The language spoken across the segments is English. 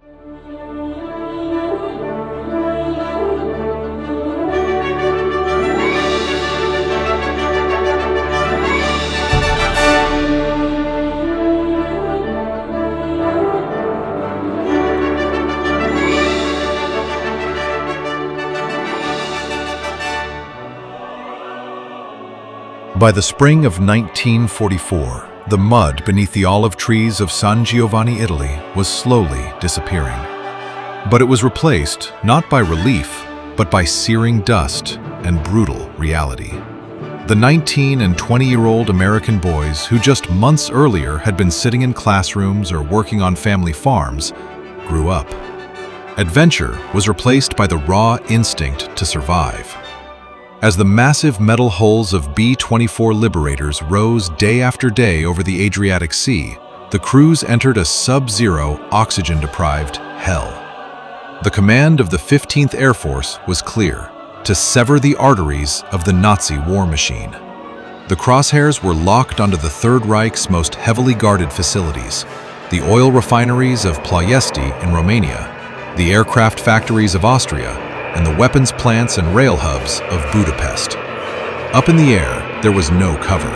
By the spring of 1944, the mud beneath the olive trees of San Giovanni, Italy, was slowly disappearing. But it was replaced not by relief, but by searing dust and brutal reality. The 19- and 20-year-old American boys who just months earlier had been sitting in classrooms or working on family farms grew up. Adventure was replaced by the raw instinct to survive. As the massive metal hulls of B-24 Liberators rose day after day over the Adriatic Sea, the crews entered a sub-zero, oxygen-deprived hell. The command of the 15th Air Force was clear: to sever the arteries of the Nazi war machine. The crosshairs were locked onto the Third Reich's most heavily guarded facilities: the oil refineries of Ploiesti in Romania, the aircraft factories of Austria, and the weapons plants and rail hubs of Budapest. Up in the air, there was no cover.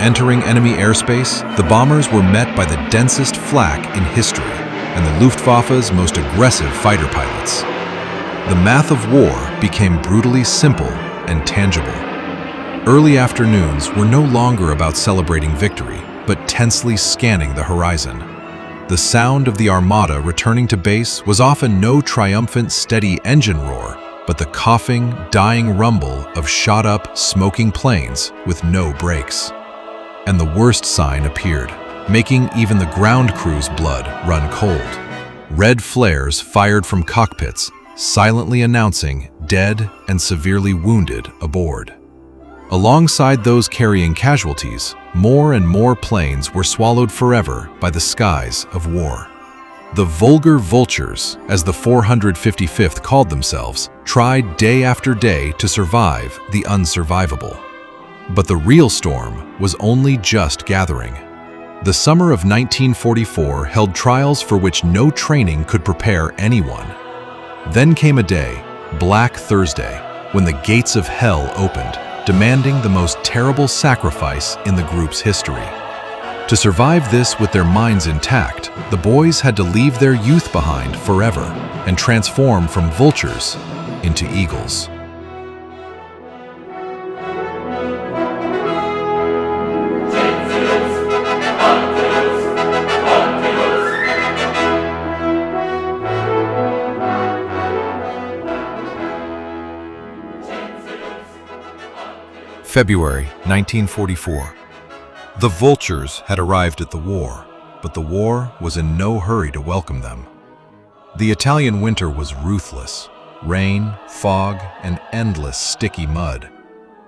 Entering enemy airspace, the bombers were met by the densest flak in history and the Luftwaffe's most aggressive fighter pilots. The math of war became brutally simple and tangible. Early afternoons were no longer about celebrating victory, but tensely scanning the horizon. The sound of the Armada returning to base was often no triumphant, steady engine roar, but the coughing, dying rumble of shot-up, smoking planes with no brakes. And the worst sign appeared, making even the ground crew's blood run cold. Red flares fired from cockpits, silently announcing dead and severely wounded aboard. Alongside those carrying casualties, more and more planes were swallowed forever by the skies of war. The vulgar vultures, as the 455th called themselves, tried day after day to survive the unsurvivable. But the real storm was only just gathering. The summer of 1944 held trials for which no training could prepare anyone. Then came a day, Black Thursday, when the gates of hell opened, demanding the most terrible sacrifice in the group's history. To survive this with their minds intact, the boys had to leave their youth behind forever and transform from vultures into eagles. February 1944. The vultures had arrived at the war, but the war was in no hurry to welcome them. The Italian winter was ruthless: rain, fog, and endless sticky mud.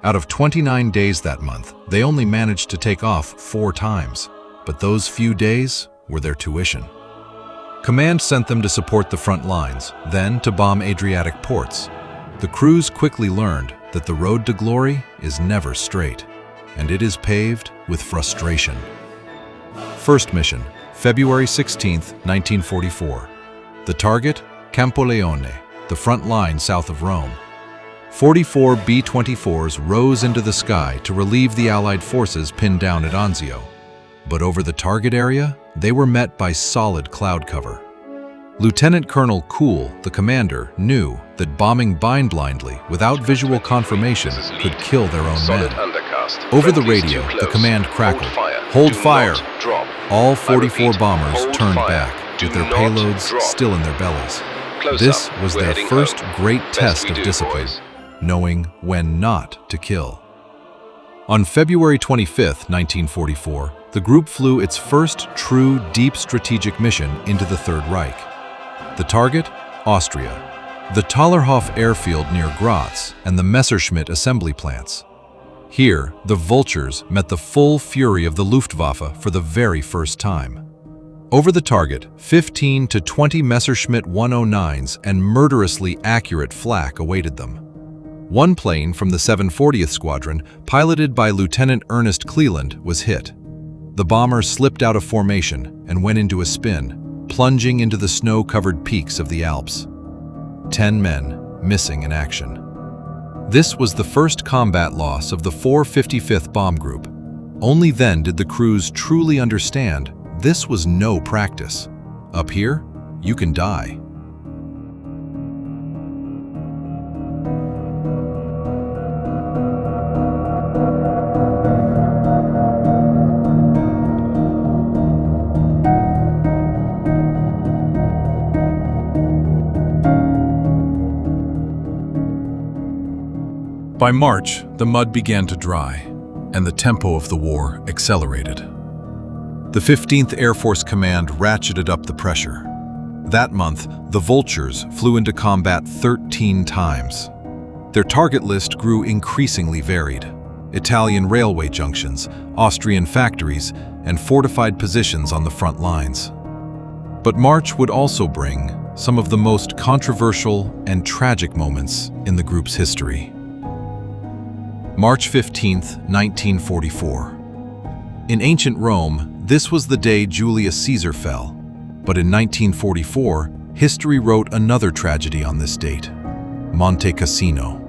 Out of 29 days that month, they only managed to take off 4 times, but those few days were their tuition. Command sent them to support the front lines, then to bomb Adriatic ports. The crews quickly learned that the road to glory is never straight, and it is paved with frustration. First mission, February 16, 1944. The target, Campoleone, the front line south of Rome. 44 B-24s rose into the sky to relieve the Allied forces pinned down at Anzio. But over the target area, they were met by solid cloud cover. Lieutenant Colonel Kuhl, the commander, knew that bombing blindly without visual confirmation could kill their own men. Over the radio, the command crackled, "Hold fire!" All 44 bombers turned back, with their payloads still in their bellies. This was their first great test of discipline, knowing when not to kill. On February 25, 1944, the group flew its first true deep strategic mission into the Third Reich. The target, Austria, the Thallerhof airfield near Graz, and the Messerschmitt assembly plants. Here, the vultures met the full fury of the Luftwaffe for the very first time. Over the target, 15 to 20 Messerschmitt 109s and murderously accurate flak awaited them. One plane from the 740th Squadron, piloted by Lieutenant Ernest Cleland, was hit. The bomber slipped out of formation and went into a spin, plunging into the snow-covered peaks of the Alps. 10 men missing in action. This was the first combat loss of the 455th Bomb Group. Only then did the crews truly understand this was no practice. Up here, you can die. By March, the mud began to dry, and the tempo of the war accelerated. The 15th Air Force Command ratcheted up the pressure. That month, the Vultures flew into combat 13 times. Their target list grew increasingly varied. Italian railway junctions, Austrian factories, and fortified positions on the front lines. But March would also bring some of the most controversial and tragic moments in the group's history. March 15, 1944. In ancient Rome, this was the day Julius Caesar fell. But in 1944, history wrote another tragedy on this date: Monte Cassino.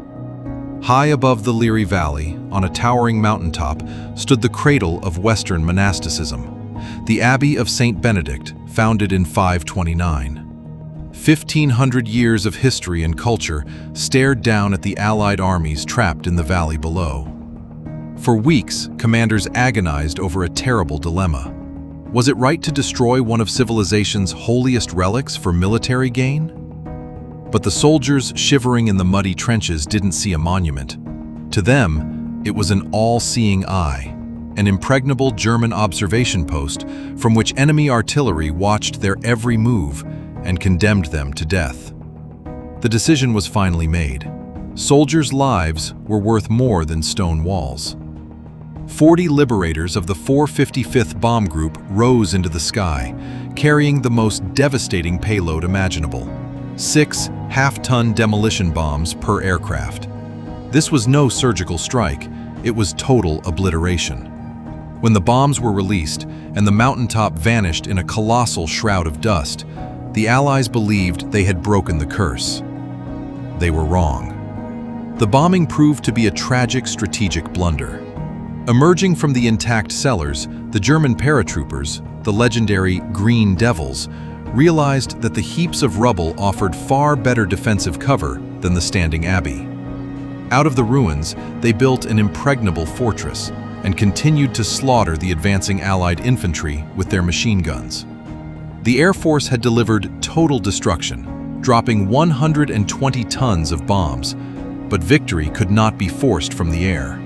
High above the Liri Valley, on a towering mountaintop, stood the cradle of Western monasticism, the Abbey of St. Benedict, founded in 529. 1,500 years of history and culture stared down at the Allied armies trapped in the valley below. For weeks, commanders agonized over a terrible dilemma. Was it right to destroy one of civilization's holiest relics for military gain? But the soldiers shivering in the muddy trenches didn't see a monument. To them, it was an all-seeing eye, an impregnable German observation post from which enemy artillery watched their every move and condemned them to death. The decision was finally made. Soldiers' lives were worth more than stone walls. 40 Liberators of the 455th Bomb Group rose into the sky, carrying the most devastating payload imaginable: 6 half-ton demolition bombs per aircraft. This was no surgical strike, it was total obliteration. When the bombs were released and the mountaintop vanished in a colossal shroud of dust, the Allies believed they had broken the curse. They were wrong. The bombing proved to be a tragic strategic blunder. Emerging from the intact cellars, the German paratroopers, the legendary Green Devils, realized that the heaps of rubble offered far better defensive cover than the standing abbey. Out of the ruins, they built an impregnable fortress and continued to slaughter the advancing Allied infantry with their machine guns. The Air Force had delivered total destruction, dropping 120 tons of bombs, but victory could not be forced from the air.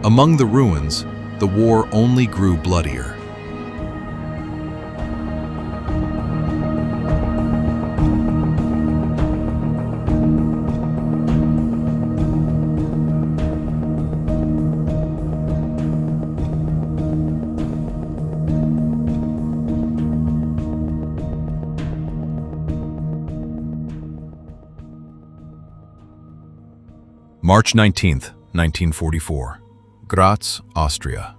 Among the ruins, the war only grew bloodier. March 19, 1944. Graz, Austria.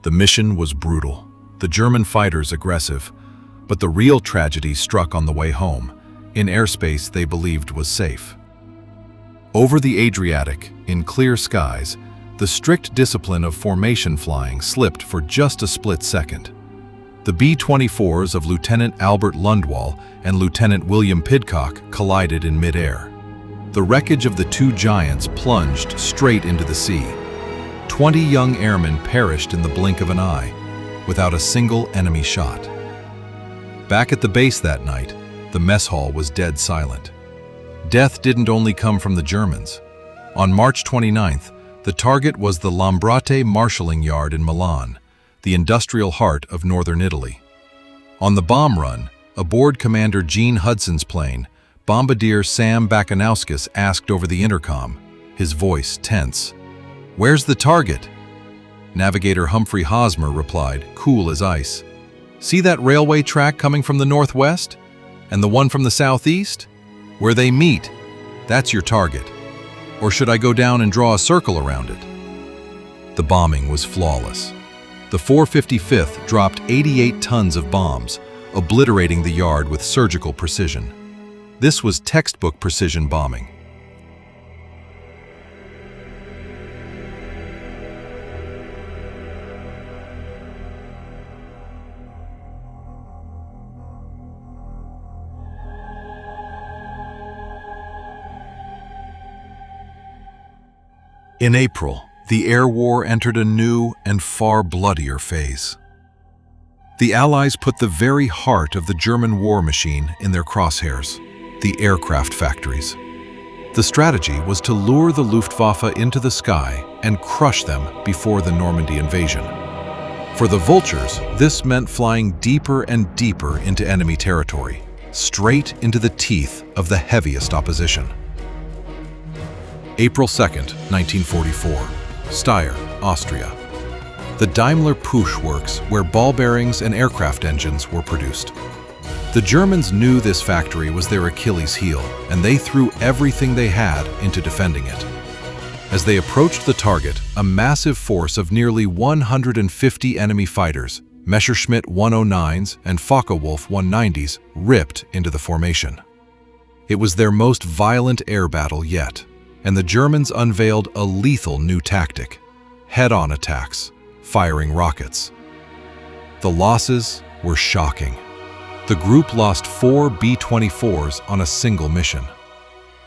The mission was brutal, the German fighters aggressive, but the real tragedy struck on the way home, in airspace they believed was safe. Over the Adriatic, in clear skies, the strict discipline of formation flying slipped for just a split second. The B-24s of Lieutenant Albert Lundwall and Lieutenant William Pidcock collided in midair. The wreckage of the two giants plunged straight into the sea. 20 young airmen perished in the blink of an eye, without a single enemy shot. Back at the base that night, the mess hall was dead silent. Death didn't only come from the Germans. On March 29th, the target was the Lambrate marshalling yard in Milan, the industrial heart of northern Italy. On the bomb run, aboard Commander Gene Hudson's plane, Bombardier Sam Bakanauskas asked over the intercom, his voice tense, "Where's the target?" Navigator Humphrey Hosmer replied, cool as ice, "See that railway track coming from the northwest? And the one from the southeast? Where they meet, that's your target. Or should I go down and draw a circle around it?" The bombing was flawless. The 455th dropped 88 tons of bombs, obliterating the yard with surgical precision. This was textbook precision bombing. In April, the air war entered a new and far bloodier phase. The Allies put the very heart of the German war machine in their crosshairs, the aircraft factories. The strategy was to lure the Luftwaffe into the sky and crush them before the Normandy invasion. For the vultures, this meant flying deeper and deeper into enemy territory, straight into the teeth of the heaviest opposition. April 2nd, 1944, Steyr, Austria. The Daimler Puch works where ball bearings and aircraft engines were produced. The Germans knew this factory was their Achilles heel, and they threw everything they had into defending it. As they approached the target, a massive force of nearly 150 enemy fighters, Messerschmitt 109s and Focke-Wulf 190s, ripped into the formation. It was their most violent air battle yet, and the Germans unveiled a lethal new tactic: head-on attacks, firing rockets. The losses were shocking. The group lost 4 B-24s on a single mission.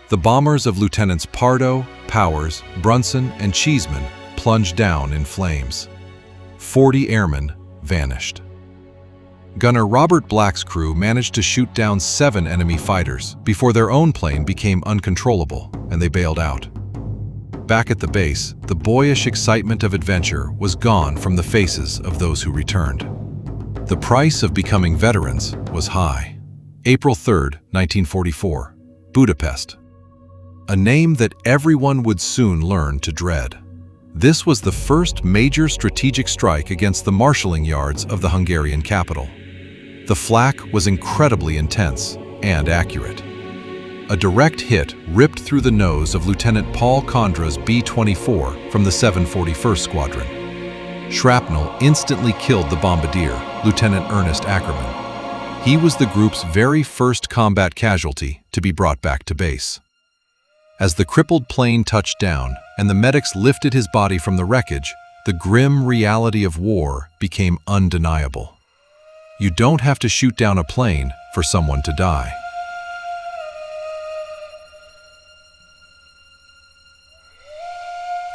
The bombers of Lieutenants Pardo, Powers, Brunson, and Cheeseman plunged down in flames. 40 airmen vanished. Gunner Robert Black's crew managed to shoot down 7 enemy fighters before their own plane became uncontrollable and they bailed out. Back at the base, the boyish excitement of adventure was gone from the faces of those who returned. The price of becoming veterans was high. April 3rd, 1944, Budapest. A name that everyone would soon learn to dread. This was the first major strategic strike against the marshalling yards of the Hungarian capital. The flak was incredibly intense and accurate. A direct hit ripped through the nose of Lieutenant Paul Kondra's B-24 from the 741st Squadron. Shrapnel instantly killed the bombardier, Lieutenant Ernest Ackermann. He was the group's very first combat casualty to be brought back to base. As the crippled plane touched down and the medics lifted his body from the wreckage, the grim reality of war became undeniable. You don't have to shoot down a plane for someone to die.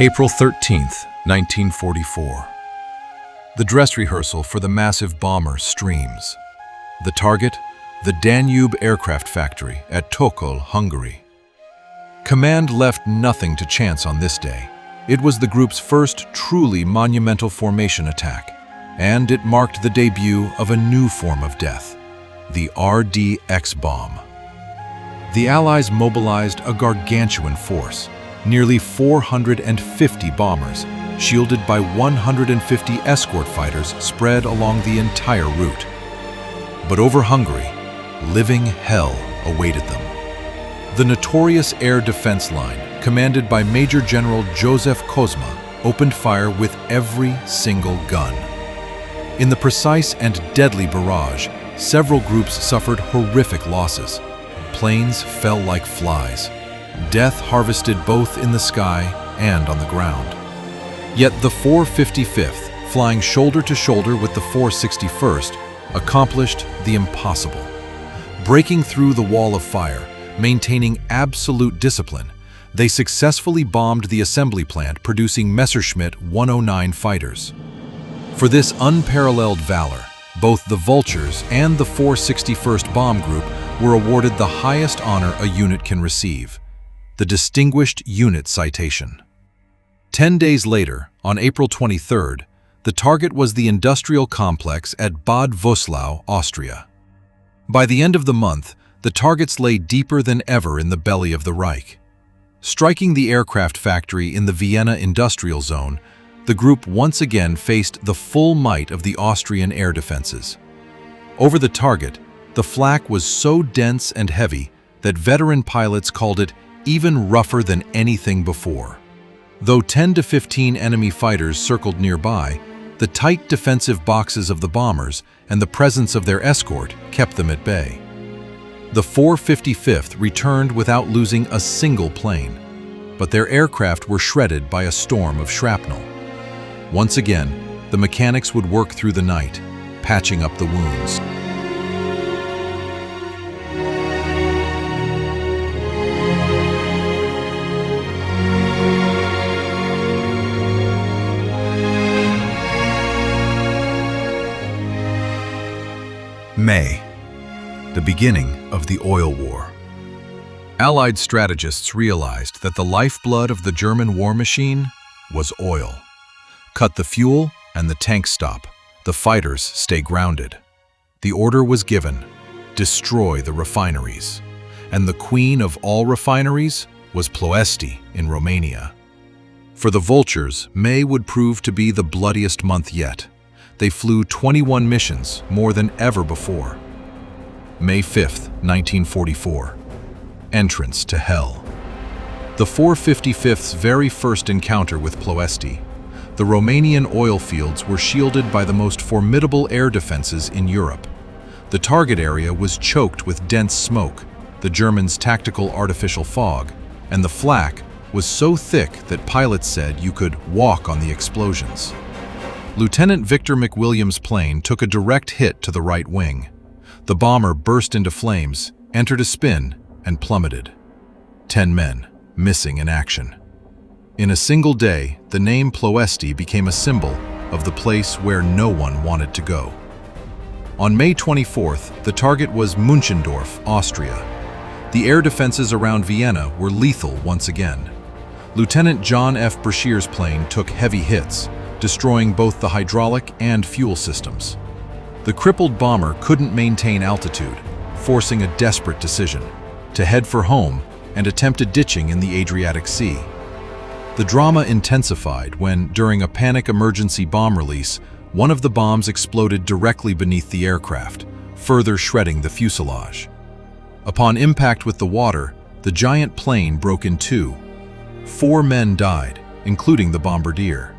April 13th, 1944. The dress rehearsal for the massive bomber streams. The target, the Danube aircraft factory at Csepel, Hungary. Command left nothing to chance on this day. It was the group's first truly monumental formation attack, and it marked the debut of a new form of death, the RDX bomb. The Allies mobilized a gargantuan force, nearly 450 bombers, shielded by 150 escort fighters spread along the entire route. But over Hungary, living hell awaited them. The notorious air defense line, commanded by Major General József Kozma, opened fire with every single gun. In the precise and deadly barrage, several groups suffered horrific losses. Planes fell like flies. Death harvested both in the sky and on the ground. Yet the 455th, flying shoulder to shoulder with the 461st, accomplished the impossible. Breaking through the wall of fire, maintaining absolute discipline, they successfully bombed the assembly plant producing Messerschmitt 109 fighters. For this unparalleled valor, both the Vultures and the 461st Bomb Group were awarded the highest honor a unit can receive, the Distinguished Unit Citation. 10 days later, on April 23rd, the target was the industrial complex at Bad Vöslau, Austria. By the end of the month, the targets lay deeper than ever in the belly of the Reich. Striking the aircraft factory in the Vienna industrial zone, the group once again faced the full might of the Austrian air defenses. Over the target, the flak was so dense and heavy that veteran pilots called it even rougher than anything before. Though 10 to 15 enemy fighters circled nearby, The tight defensive boxes of the bombers and the presence of their escort kept them at bay. The 455th returned without losing a single plane, but their aircraft were shredded by a storm of shrapnel. Once again, the mechanics would work through the night, patching up the wounds. May, the beginning of the oil war. Allied strategists realized that the lifeblood of the German war machine was oil. Cut the fuel and the tanks stop. The fighters stay grounded. The order was given: destroy the refineries. And the queen of all refineries was Ploiești in Romania. For the Vultures, May would prove to be the bloodiest month yet. They flew 21 missions, more than ever before. May 5th, 1944. Entrance to hell. The 455th's very first encounter with Ploiești. The Romanian oil fields were shielded by the most formidable air defenses in Europe. The target area was choked with dense smoke, the Germans' tactical artificial fog, and the flak was so thick that pilots said you could walk on the explosions. Lieutenant Victor McWilliams' plane took a direct hit to the right wing. The bomber burst into flames, entered a spin, and plummeted. 10 men, missing in action. In a single day, the name Ploiești became a symbol of the place where no one wanted to go. On May 24th, the target was Münchendorf, Austria. The air defenses around Vienna were lethal once again. Lieutenant John F. Brashear's plane took heavy hits, destroying both the hydraulic and fuel systems. The crippled bomber couldn't maintain altitude, forcing a desperate decision: to head for home and attempted ditching in the Adriatic Sea. The drama intensified when, during a panic emergency bomb release, one of the bombs exploded directly beneath the aircraft, further shredding the fuselage. Upon impact with the water, the giant plane broke in two. 4 men died, including the bombardier.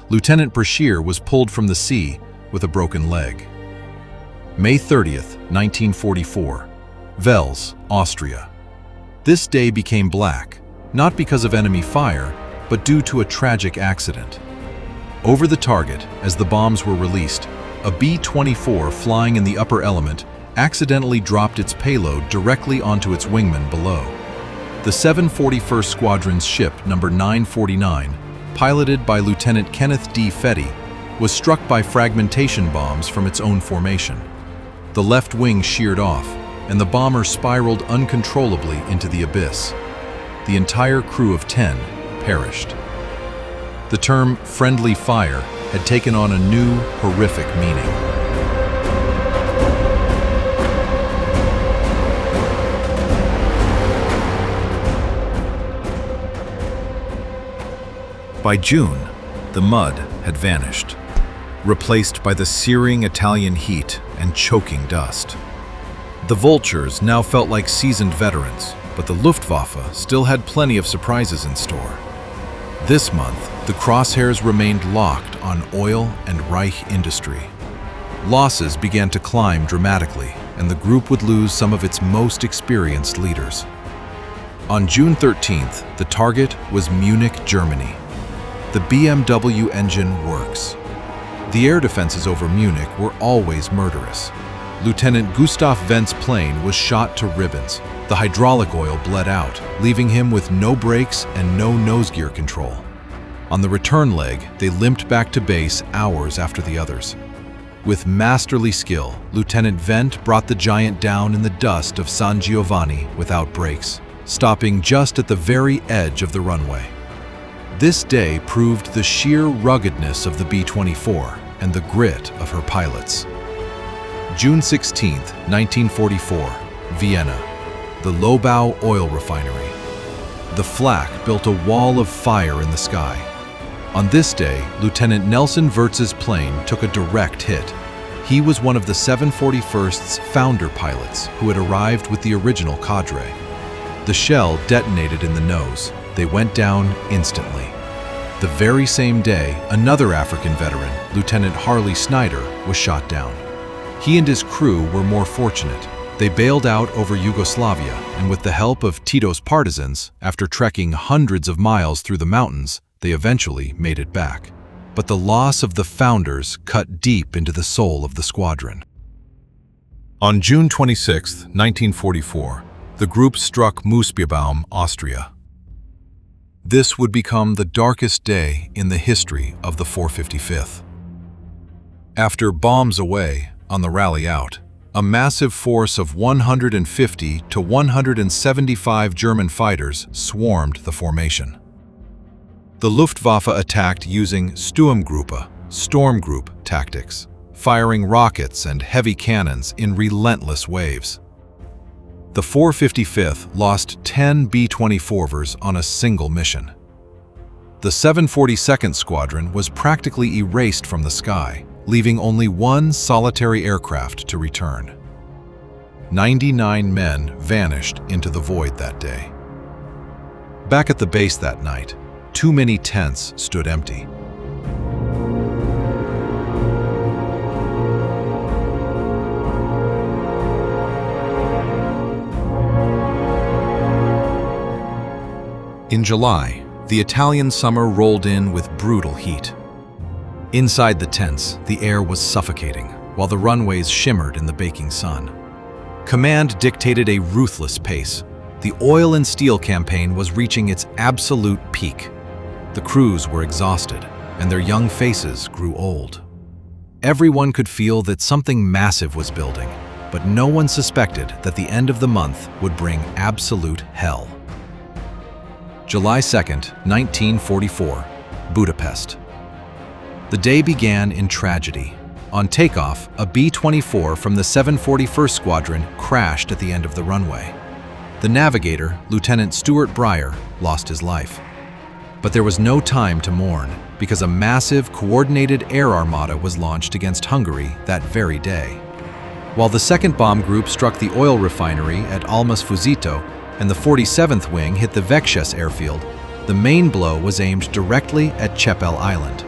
Lieutenant Brashear was pulled from the sea with a broken leg. May 30th, 1944. Wels, Austria. This day became black, not because of enemy fire, but due to a tragic accident. Over the target, as the bombs were released, a B-24 flying in the upper element accidentally dropped its payload directly onto its wingman below. The 741st Squadron's ship number 949, piloted by Lieutenant Kenneth D. Fetty, was struck by fragmentation bombs from its own formation. The left wing sheared off, and the bomber spiraled uncontrollably into the abyss. The entire crew of 10 perished. The term "friendly fire" had taken on a new, horrific meaning. By June, the mud had vanished, replaced by the searing Italian heat and choking dust. The Vultures now felt like seasoned veterans, but the Luftwaffe still had plenty of surprises in store. This month, the crosshairs remained locked on oil and Reich industry. Losses began to climb dramatically, and the group would lose some of its most experienced leaders. On June 13th, the target was Munich, Germany. The BMW engine works. The air defenses over Munich were always murderous. Lieutenant Gustav Wendt's plane was shot to ribbons. The hydraulic oil bled out, leaving him with no brakes and no nose gear control. On the return leg, they limped back to base hours after the others. With masterly skill, Lieutenant Wendt brought the giant down in the dust of San Giovanni without brakes, stopping just at the very edge of the runway. This day proved the sheer ruggedness of the B-24 and the grit of her pilots. June 16, 1944, Vienna, the Lobau oil refinery. The flak built a wall of fire in the sky. On this day, Lieutenant Nelson Wirtz's plane took a direct hit. He was one of the 741st's founder pilots who had arrived with the original cadre. The shell detonated in the nose. They went down instantly. The very same day, another African veteran, Lieutenant Harley Snyder, was shot down. He and his crew were more fortunate. They bailed out over Yugoslavia, and with the help of Tito's partisans, after trekking hundreds of miles through the mountains, they eventually made it back. But the loss of the founders cut deep into the soul of the squadron. On June 26, 1944, the group struck Moosbierbaum, Austria. This would become the darkest day in the history of the 455th. After bombs away on the rally out, a massive force of 150 to 175 German fighters swarmed the formation. The Luftwaffe attacked using Sturmgruppe tactics, firing rockets and heavy cannons in relentless waves. The 455th lost 10 B-24s on a single mission. The 742nd Squadron was practically erased from the sky, leaving only one solitary aircraft to return. 99 men vanished into the void that day. Back at the base that night, too many tents stood empty. In July, the Italian summer rolled in with brutal heat. Inside the tents, the air was suffocating, while the runways shimmered in the baking sun. Command dictated a ruthless pace. The oil and steel campaign was reaching its absolute peak. The crews were exhausted, and their young faces grew old. Everyone could feel that something massive was building, but no one suspected that the end of the month would bring absolute hell. July 2nd, 1944, Budapest. The day began in tragedy. On takeoff, a B-24 from the 741st Squadron crashed at the end of the runway. The navigator, Lieutenant Stuart Breyer, lost his life. But there was no time to mourn, because a massive, coordinated air armada was launched against Hungary that very day. While the 2nd Bomb Group struck the oil refinery at Almas Fuzito and the 47th Wing hit the Vértes airfield, the main blow was aimed directly at Csepel Island.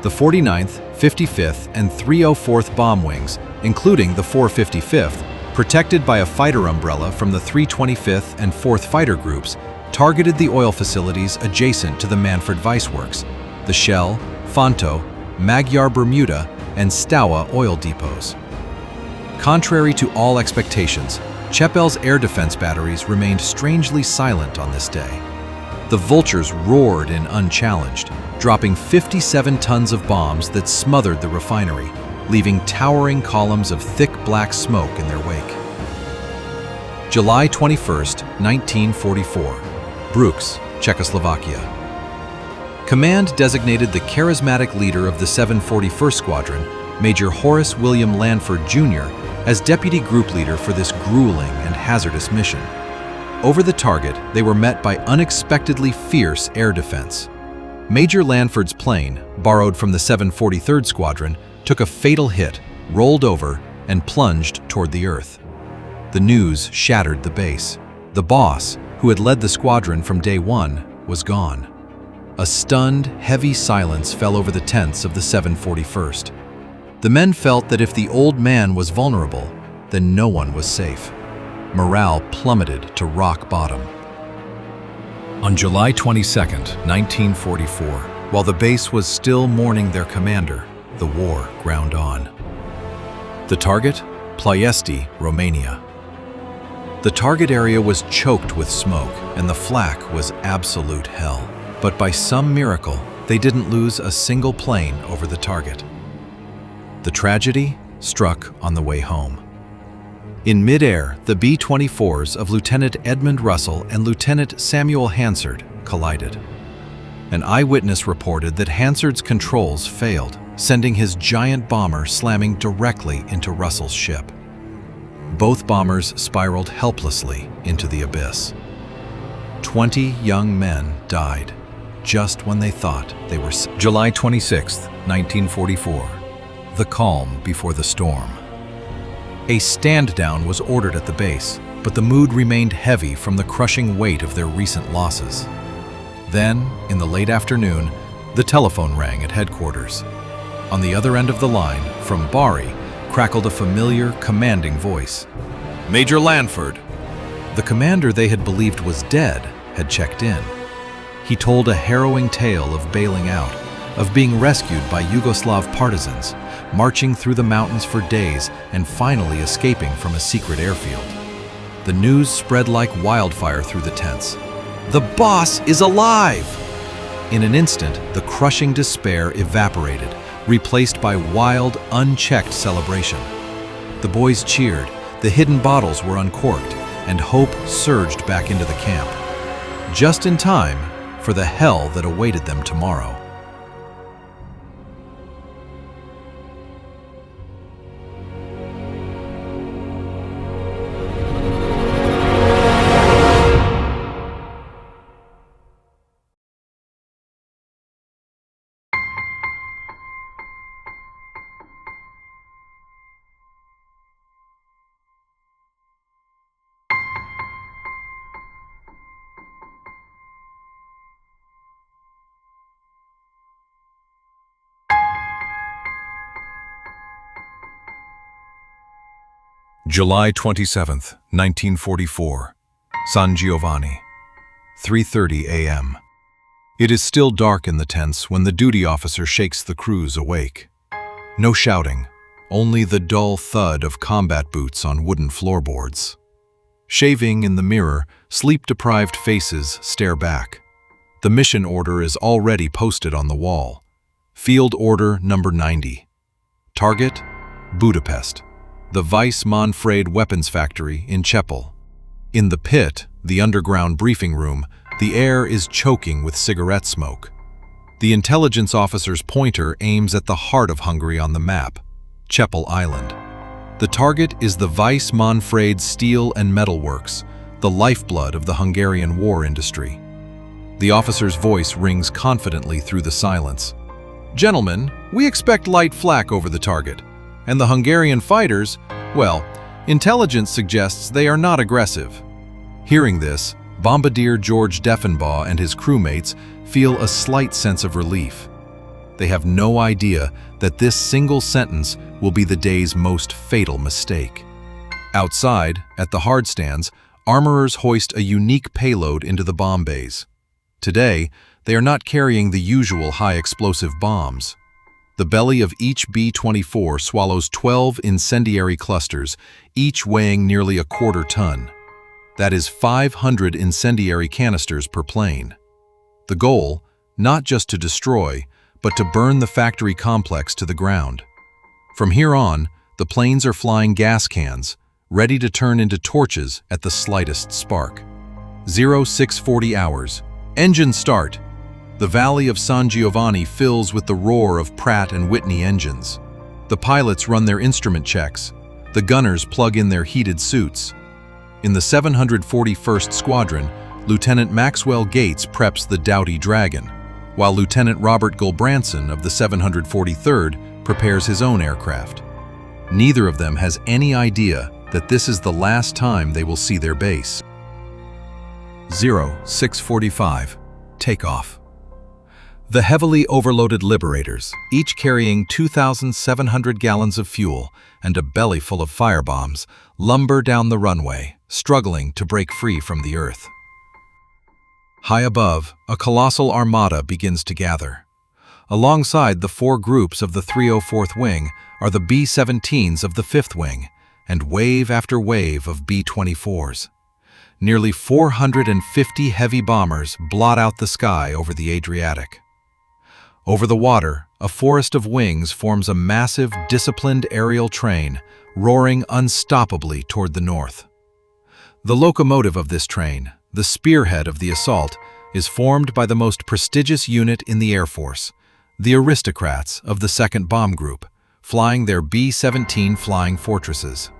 The 49th, 55th, and 304th Bomb Wings, including the 455th, protected by a fighter umbrella from the 325th and 4th Fighter Groups, targeted the oil facilities adjacent to the Manfréd Weiss works, the Shell, Fonto, Magyar Bermuda, and Stowa oil depots. Contrary to all expectations, Csepel's air defense batteries remained strangely silent on this day. The vultures roared in unchallenged, dropping 57 tons of bombs that smothered the refinery, leaving towering columns of thick black smoke in their wake. July 21st, 1944, Brux, Czechoslovakia. Command designated the charismatic leader of the 741st Squadron, Major Horace William Lanford Jr., as deputy group leader for this grueling and hazardous mission. Over the target, they were met by unexpectedly fierce air defense. Major Lanford's plane, borrowed from the 743rd Squadron, took a fatal hit, rolled over, and plunged toward the earth. The news shattered the base. The boss, who had led the squadron from day one, was gone. A stunned, heavy silence fell over the tents of the 741st. The men felt that if the old man was vulnerable, then no one was safe. Morale plummeted to rock bottom. On July 22, 1944, while the base was still mourning their commander, the war ground on. The target? Ploiești, Romania. The target area was choked with smoke, and the flak was absolute hell. But by some miracle, they didn't lose a single plane over the target. The tragedy struck on the way home. In mid-air, the B-24s of Lieutenant Edmund Russell and Lieutenant Samuel Hansard collided. An eyewitness reported that Hansard's controls failed, sending his giant bomber slamming directly into Russell's ship. Both bombers spiraled helplessly into the abyss. 20 young men died just when they thought they were safe. July 26, 1944. The calm before the storm. A stand-down was ordered at the base, but the mood remained heavy from the crushing weight of their recent losses. Then, in the late afternoon, The telephone rang at headquarters. On the other end of the line, from Bari, crackled a familiar, commanding voice. "Major Lanford." The commander they had believed was dead had checked in. He told a harrowing tale of bailing out, of being rescued by Yugoslav partisans, marching through the mountains for days and finally escaping from a secret airfield. The news spread like wildfire through the tents. "The boss is alive!" In an instant, the crushing despair evaporated, replaced by wild, unchecked celebration. The boys cheered, the hidden bottles were uncorked, and hope surged back into the camp. Just in time for the hell that awaited them tomorrow. July 27th, 1944, San Giovanni, 3:30 a.m. It is still dark in the tents when the duty officer shakes the crews awake. No shouting, only the dull thud of combat boots on wooden floorboards. Shaving in the mirror, sleep-deprived faces stare back. The mission order is already posted on the wall. Field Order Number 90. Target, Budapest. The Weiss Manfréd weapons factory in Csepel. In the pit, the underground briefing room, the air is choking with cigarette smoke. The intelligence officer's pointer aims at the heart of Hungary on the map, Csepel Island. The target is the Weiss Manfréd steel and metal works, the lifeblood of the Hungarian war industry. The officer's voice rings confidently through the silence. "Gentlemen, we expect light flak over the target. And the Hungarian fighters, well, intelligence suggests they are not aggressive." Hearing this, Bombardier George Deffenbaugh and his crewmates feel a slight sense of relief. They have no idea that this single sentence will be the day's most fatal mistake. Outside, at the hardstands, armorers hoist a unique payload into the bomb bays. Today, they are not carrying the usual high-explosive bombs. The belly of each B-24 swallows 12 incendiary clusters, each weighing nearly a quarter ton. That is 500 incendiary canisters per plane. The goal, not just to destroy, but to burn the factory complex to the ground. From here on, the planes are flying gas cans, ready to turn into torches at the slightest spark. 0640 hours. Engine start. The valley of San Giovanni fills with the roar of Pratt & Whitney engines. The pilots run their instrument checks. The gunners plug in their heated suits. In the 741st Squadron, Lieutenant Maxwell Gates preps the Doughty Dragon, while Lieutenant Robert Gulbranson of the 743rd prepares his own aircraft. Neither of them has any idea that this is the last time they will see their base. 0645. Takeoff. The heavily overloaded Liberators, each carrying 2,700 gallons of fuel and a belly full of firebombs, lumber down the runway, struggling to break free from the earth. High above, a colossal armada begins to gather. Alongside the 4 groups of the 304th Wing are the B-17s of the 5th Wing, and wave after wave of B-24s. Nearly 450 heavy bombers blot out the sky over the Adriatic. Over the water, a forest of wings forms a massive, disciplined aerial train, roaring unstoppably toward the north. The locomotive of this train, the spearhead of the assault, is formed by the most prestigious unit in the Air Force, the aristocrats of the 2nd Bomb Group, flying their B-17 Flying Fortresses.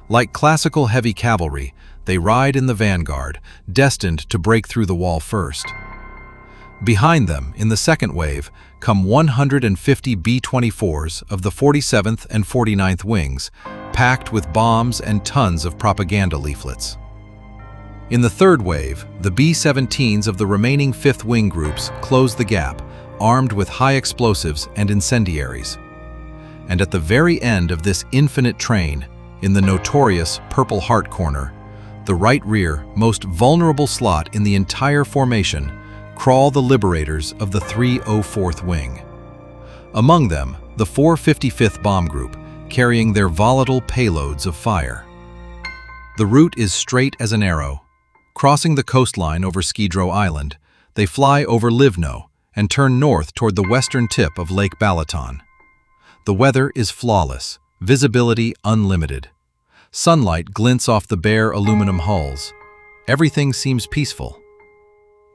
Like classical heavy cavalry, they ride in the vanguard, destined to break through the wall first. Behind them, in the second wave, come 150 B-24s of the 47th and 49th Wings, packed with bombs and tons of propaganda leaflets. In the third wave, the B-17s of the remaining 5th Wing groups close the gap, armed with high explosives and incendiaries. And at the very end of this infinite train, in the notorious Purple Heart corner, the right rear, most vulnerable slot in the entire formation, crawl the Liberators of the 304th Wing. Among them, the 455th Bomb Group, carrying their volatile payloads of fire. The route is straight as an arrow. Crossing the coastline over Csepel Island, they fly over Livno and turn north toward the western tip of Lake Balaton. The weather is flawless, visibility unlimited. Sunlight glints off the bare aluminum hulls. Everything seems peaceful.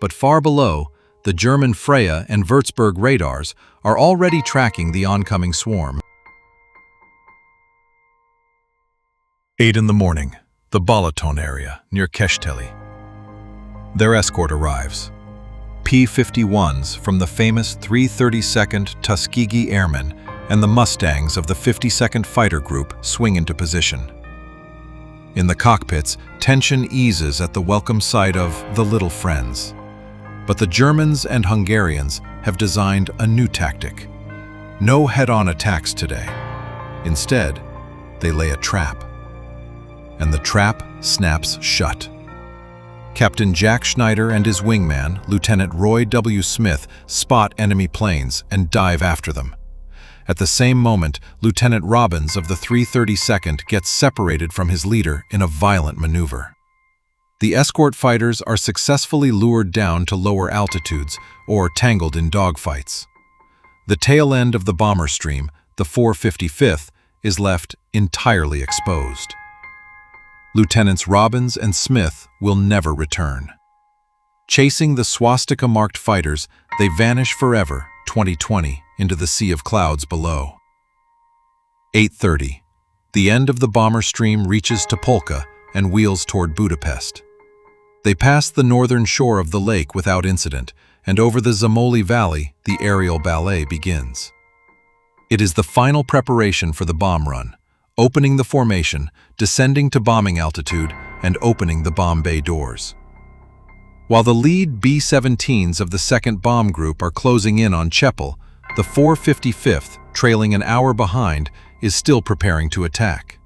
But far below, the German Freya and Würzburg radars are already tracking the oncoming swarm. 8 in the morning, the Balaton area near Csepel. Their escort arrives. P-51s from the famous 332nd Tuskegee Airmen and the Mustangs of the 52nd Fighter Group swing into position. In the cockpits, tension eases at the welcome sight of the little friends. But the Germans and Hungarians have designed a new tactic. No head-on attacks today. Instead, they lay a trap. And the trap snaps shut. Captain Jack Schneider and his wingman, Lieutenant Roy W. Smith, spot enemy planes and dive after them. At the same moment, Lieutenant Robbins of the 332nd gets separated from his leader in a violent maneuver. The escort fighters are successfully lured down to lower altitudes or tangled in dogfights. The tail end of the bomber stream, the 455th, is left entirely exposed. Lieutenants Robbins and Smith will never return. Chasing the swastika-marked fighters, they vanish forever, 2020, into the sea of clouds below. 8:30. The end of the bomber stream reaches Topolka and wheels toward Budapest. They pass the northern shore of the lake without incident, and over the Zamoli Valley, the aerial ballet begins. It is the final preparation for the bomb run, opening the formation, descending to bombing altitude, and opening the bomb bay doors. While the lead B-17s of the 2nd Bomb Group are closing in on Csepel, the 455th, trailing an hour behind, is still preparing to attack.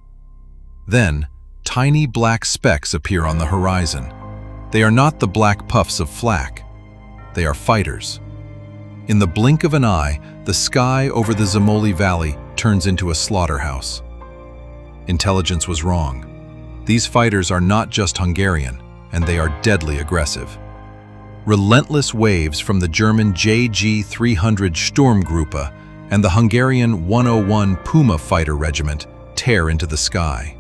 Then, tiny black specks appear on the horizon. They are not the black puffs of flak. They are fighters. In the blink of an eye, the sky over the Zamoli Valley turns into a slaughterhouse. Intelligence was wrong. These fighters are not just Hungarian, and they are deadly aggressive. Relentless waves from the German JG-300 Sturmgruppe and the Hungarian 101 Puma fighter regiment tear into the sky.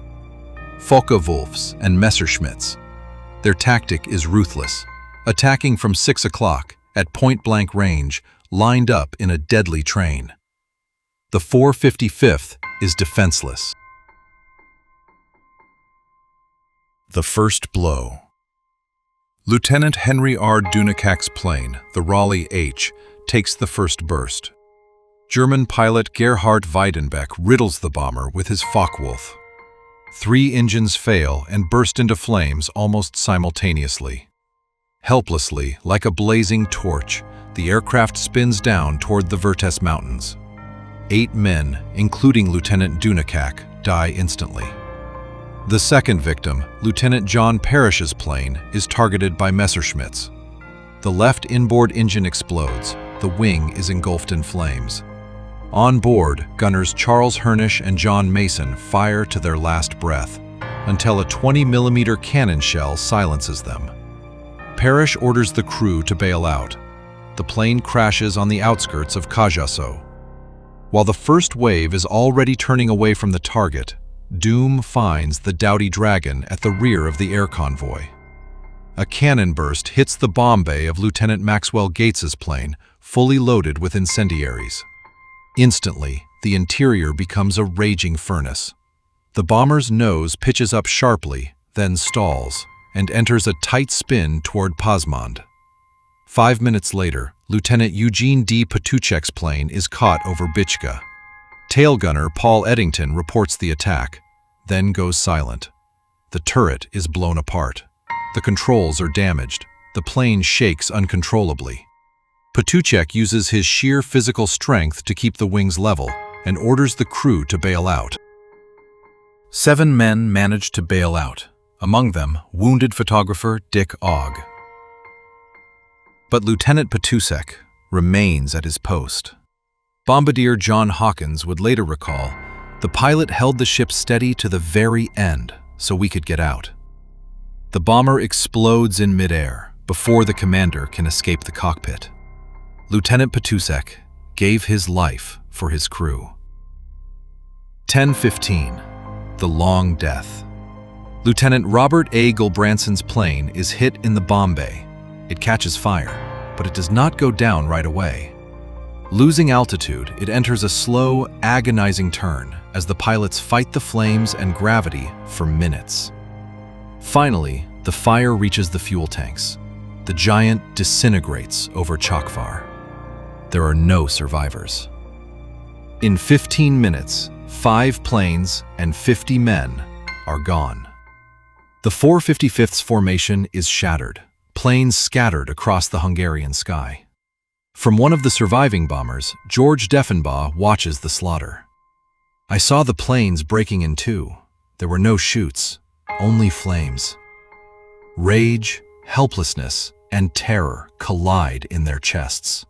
Focke-Wulfs and Messerschmitts. Their tactic is ruthless, attacking from 6 o'clock at point-blank range, lined up in a deadly train. The 455th is defenseless. The first blow. Lieutenant Henry R. Dunekak's plane, the Raleigh H, takes the first burst. German pilot Gerhard Weidenbeck riddles the bomber with his Focke-Wulf. 3 engines fail and burst into flames almost simultaneously. Helplessly, like a blazing torch, the aircraft spins down toward the Vértes Mountains. 8 men, including Lieutenant Dunekak, die instantly. The second victim, Lieutenant John Parrish's plane, is targeted by Messerschmitts. The left inboard engine explodes. The wing is engulfed in flames. On board, gunners Charles Hernish and John Mason fire to their last breath, until a 20mm cannon shell silences them. Parrish orders the crew to bail out. The plane crashes on the outskirts of Kajasó. While the first wave is already turning away from the target, doom finds the Doughty Dragon at the rear of the air convoy. A cannon burst hits the bomb bay of Lieutenant Maxwell Gates's plane, fully loaded with incendiaries. Instantly, the interior becomes a raging furnace. The bomber's nose pitches up sharply, then stalls, and enters a tight spin toward Pazmand. 5 minutes later, Lieutenant Eugene D. Patuchek's plane is caught over Bichka. Tail gunner Paul Eddington reports the attack, then goes silent. The turret is blown apart. The controls are damaged. The plane shakes uncontrollably. Patušek uses his sheer physical strength to keep the wings level and orders the crew to bail out. 7 men managed to bail out, among them wounded photographer Dick Ogg. But Lieutenant Patušek remains at his post. Bombardier John Hawkins would later recall, "The pilot held the ship steady to the very end so we could get out." The bomber explodes in midair before the commander can escape the cockpit. Lieutenant Patušek gave his life for his crew. 10:15, the long death. Lieutenant Robert A. Gulbranson's plane is hit in the bomb bay. It catches fire, but it does not go down right away. Losing altitude, it enters a slow, agonizing turn as the pilots fight the flames and gravity for minutes. Finally, the fire reaches the fuel tanks. The giant disintegrates over Csepel. There are no survivors. In 15 minutes, 5 planes and 50 men are gone. The 455th's formation is shattered, planes scattered across the Hungarian sky. From one of the surviving bombers, George Deffenbaugh watches the slaughter. "I saw the planes breaking in two. There were no chutes, only flames. Rage, helplessness, and terror collide in their chests.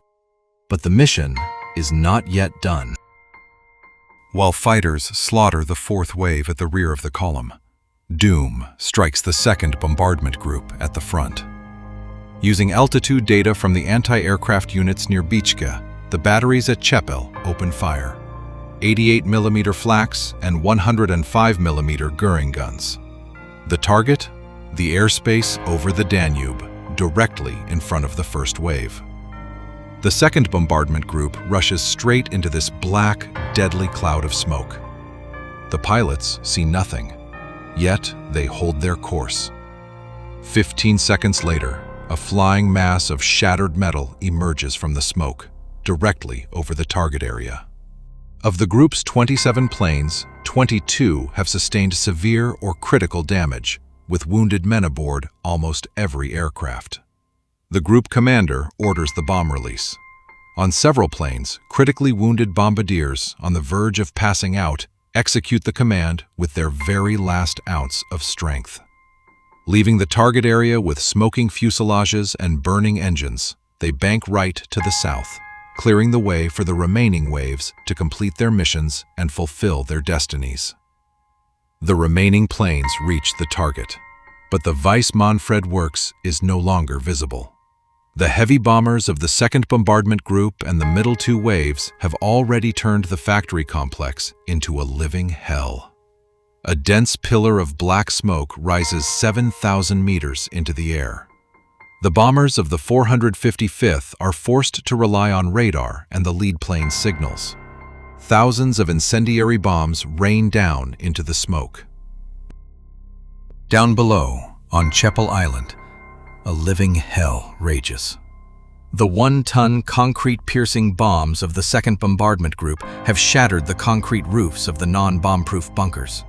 But the mission is not yet done." While fighters slaughter the 4th wave at the rear of the column, doom strikes the 2nd Bombardment Group at the front. Using altitude data from the anti-aircraft units near Vértes, the batteries at Csepel open fire. 88mm flaks and 105mm Göring guns. The target? The airspace over the Danube, directly in front of the 1st wave. The 2nd Bombardment Group rushes straight into this black, deadly cloud of smoke. The pilots see nothing, yet they hold their course. 15 seconds later, a flying mass of shattered metal emerges from the smoke, directly over the target area. Of the group's 27 planes, 22 have sustained severe or critical damage, with wounded men aboard almost every aircraft. The group commander orders the bomb release. On several planes, critically wounded bombardiers on the verge of passing out execute the command with their very last ounce of strength. Leaving the target area with smoking fuselages and burning engines, they bank right to the south, clearing the way for the remaining waves to complete their missions and fulfill their destinies. The remaining planes reach the target, but the Weiss Manfréd works is no longer visible. The heavy bombers of the 2nd Bombardment Group and the middle 2 waves have already turned the factory complex into a living hell. A dense pillar of black smoke rises 7,000 meters into the air. The bombers of the 455th are forced to rely on radar and the lead plane's signals. Thousands of incendiary bombs rain down into the smoke. Down below, on Csepel Island, a living hell rages. The 1-ton concrete-piercing bombs of the 2nd Bombardment Group have shattered the concrete roofs of the non-bomb-proof bunkers.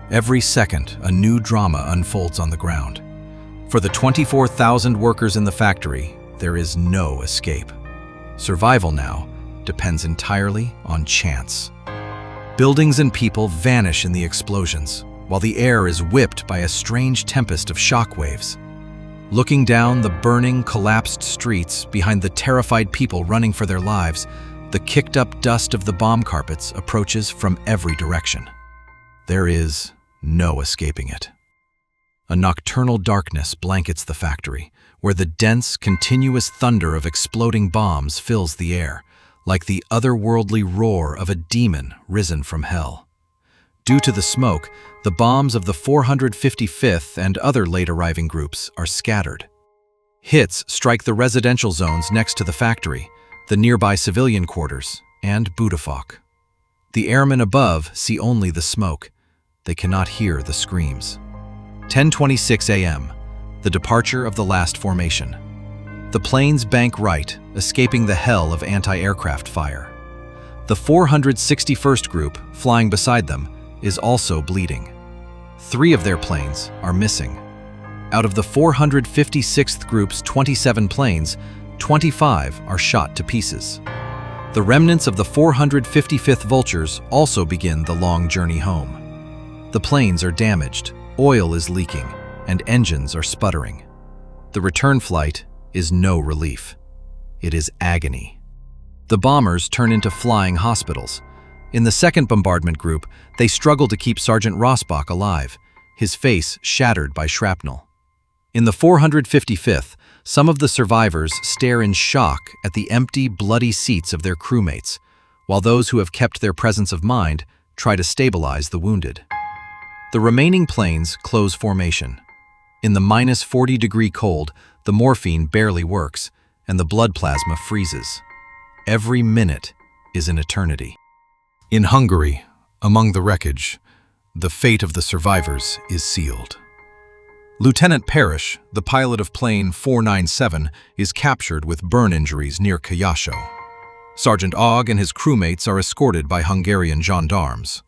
Every second, a new drama unfolds on the ground. For the 24,000 workers in the factory, there is no escape. Survival now depends entirely on chance. Buildings and people vanish in the explosions, while the air is whipped by a strange tempest of shockwaves. Looking down the burning, collapsed streets behind the terrified people running for their lives, the kicked-up dust of the bomb carpets approaches from every direction. There is no escaping it. A nocturnal darkness blankets the factory, where the dense, continuous thunder of exploding bombs fills the air, like the otherworldly roar of a demon risen from hell. Due to the smoke, the bombs of the 455th and other late-arriving groups are scattered. Hits strike the residential zones next to the factory, the nearby civilian quarters, and Budapest. The airmen above see only the smoke. They cannot hear the screams. 10:26 a.m., the departure of the last formation. The planes bank right, escaping the hell of anti-aircraft fire. The 461st Group, flying beside them, is also bleeding. 3 of their planes are missing. Out of the 456th Group's 27 planes, 25 are shot to pieces. The remnants of the 455th Vultures also begin the long journey home. The planes are damaged, oil is leaking, and engines are sputtering. The return flight is no relief. It is agony. The bombers turn into flying hospitals. In the second bombardment group, they struggle to keep Sergeant Rossbach alive, his face shattered by shrapnel. In the 455th, some of the survivors stare in shock at the empty, bloody seats of their crewmates, while those who have kept their presence of mind try to stabilize the wounded. The remaining planes close formation. In the -40-degree cold, the morphine barely works, and the blood plasma freezes. Every minute is an eternity. In Hungary, among the wreckage, the fate of the survivors is sealed. Lieutenant Parrish, the pilot of plane 497, is captured with burn injuries near Kajasó. Sergeant Ogg and his crewmates are escorted by Hungarian gendarmes.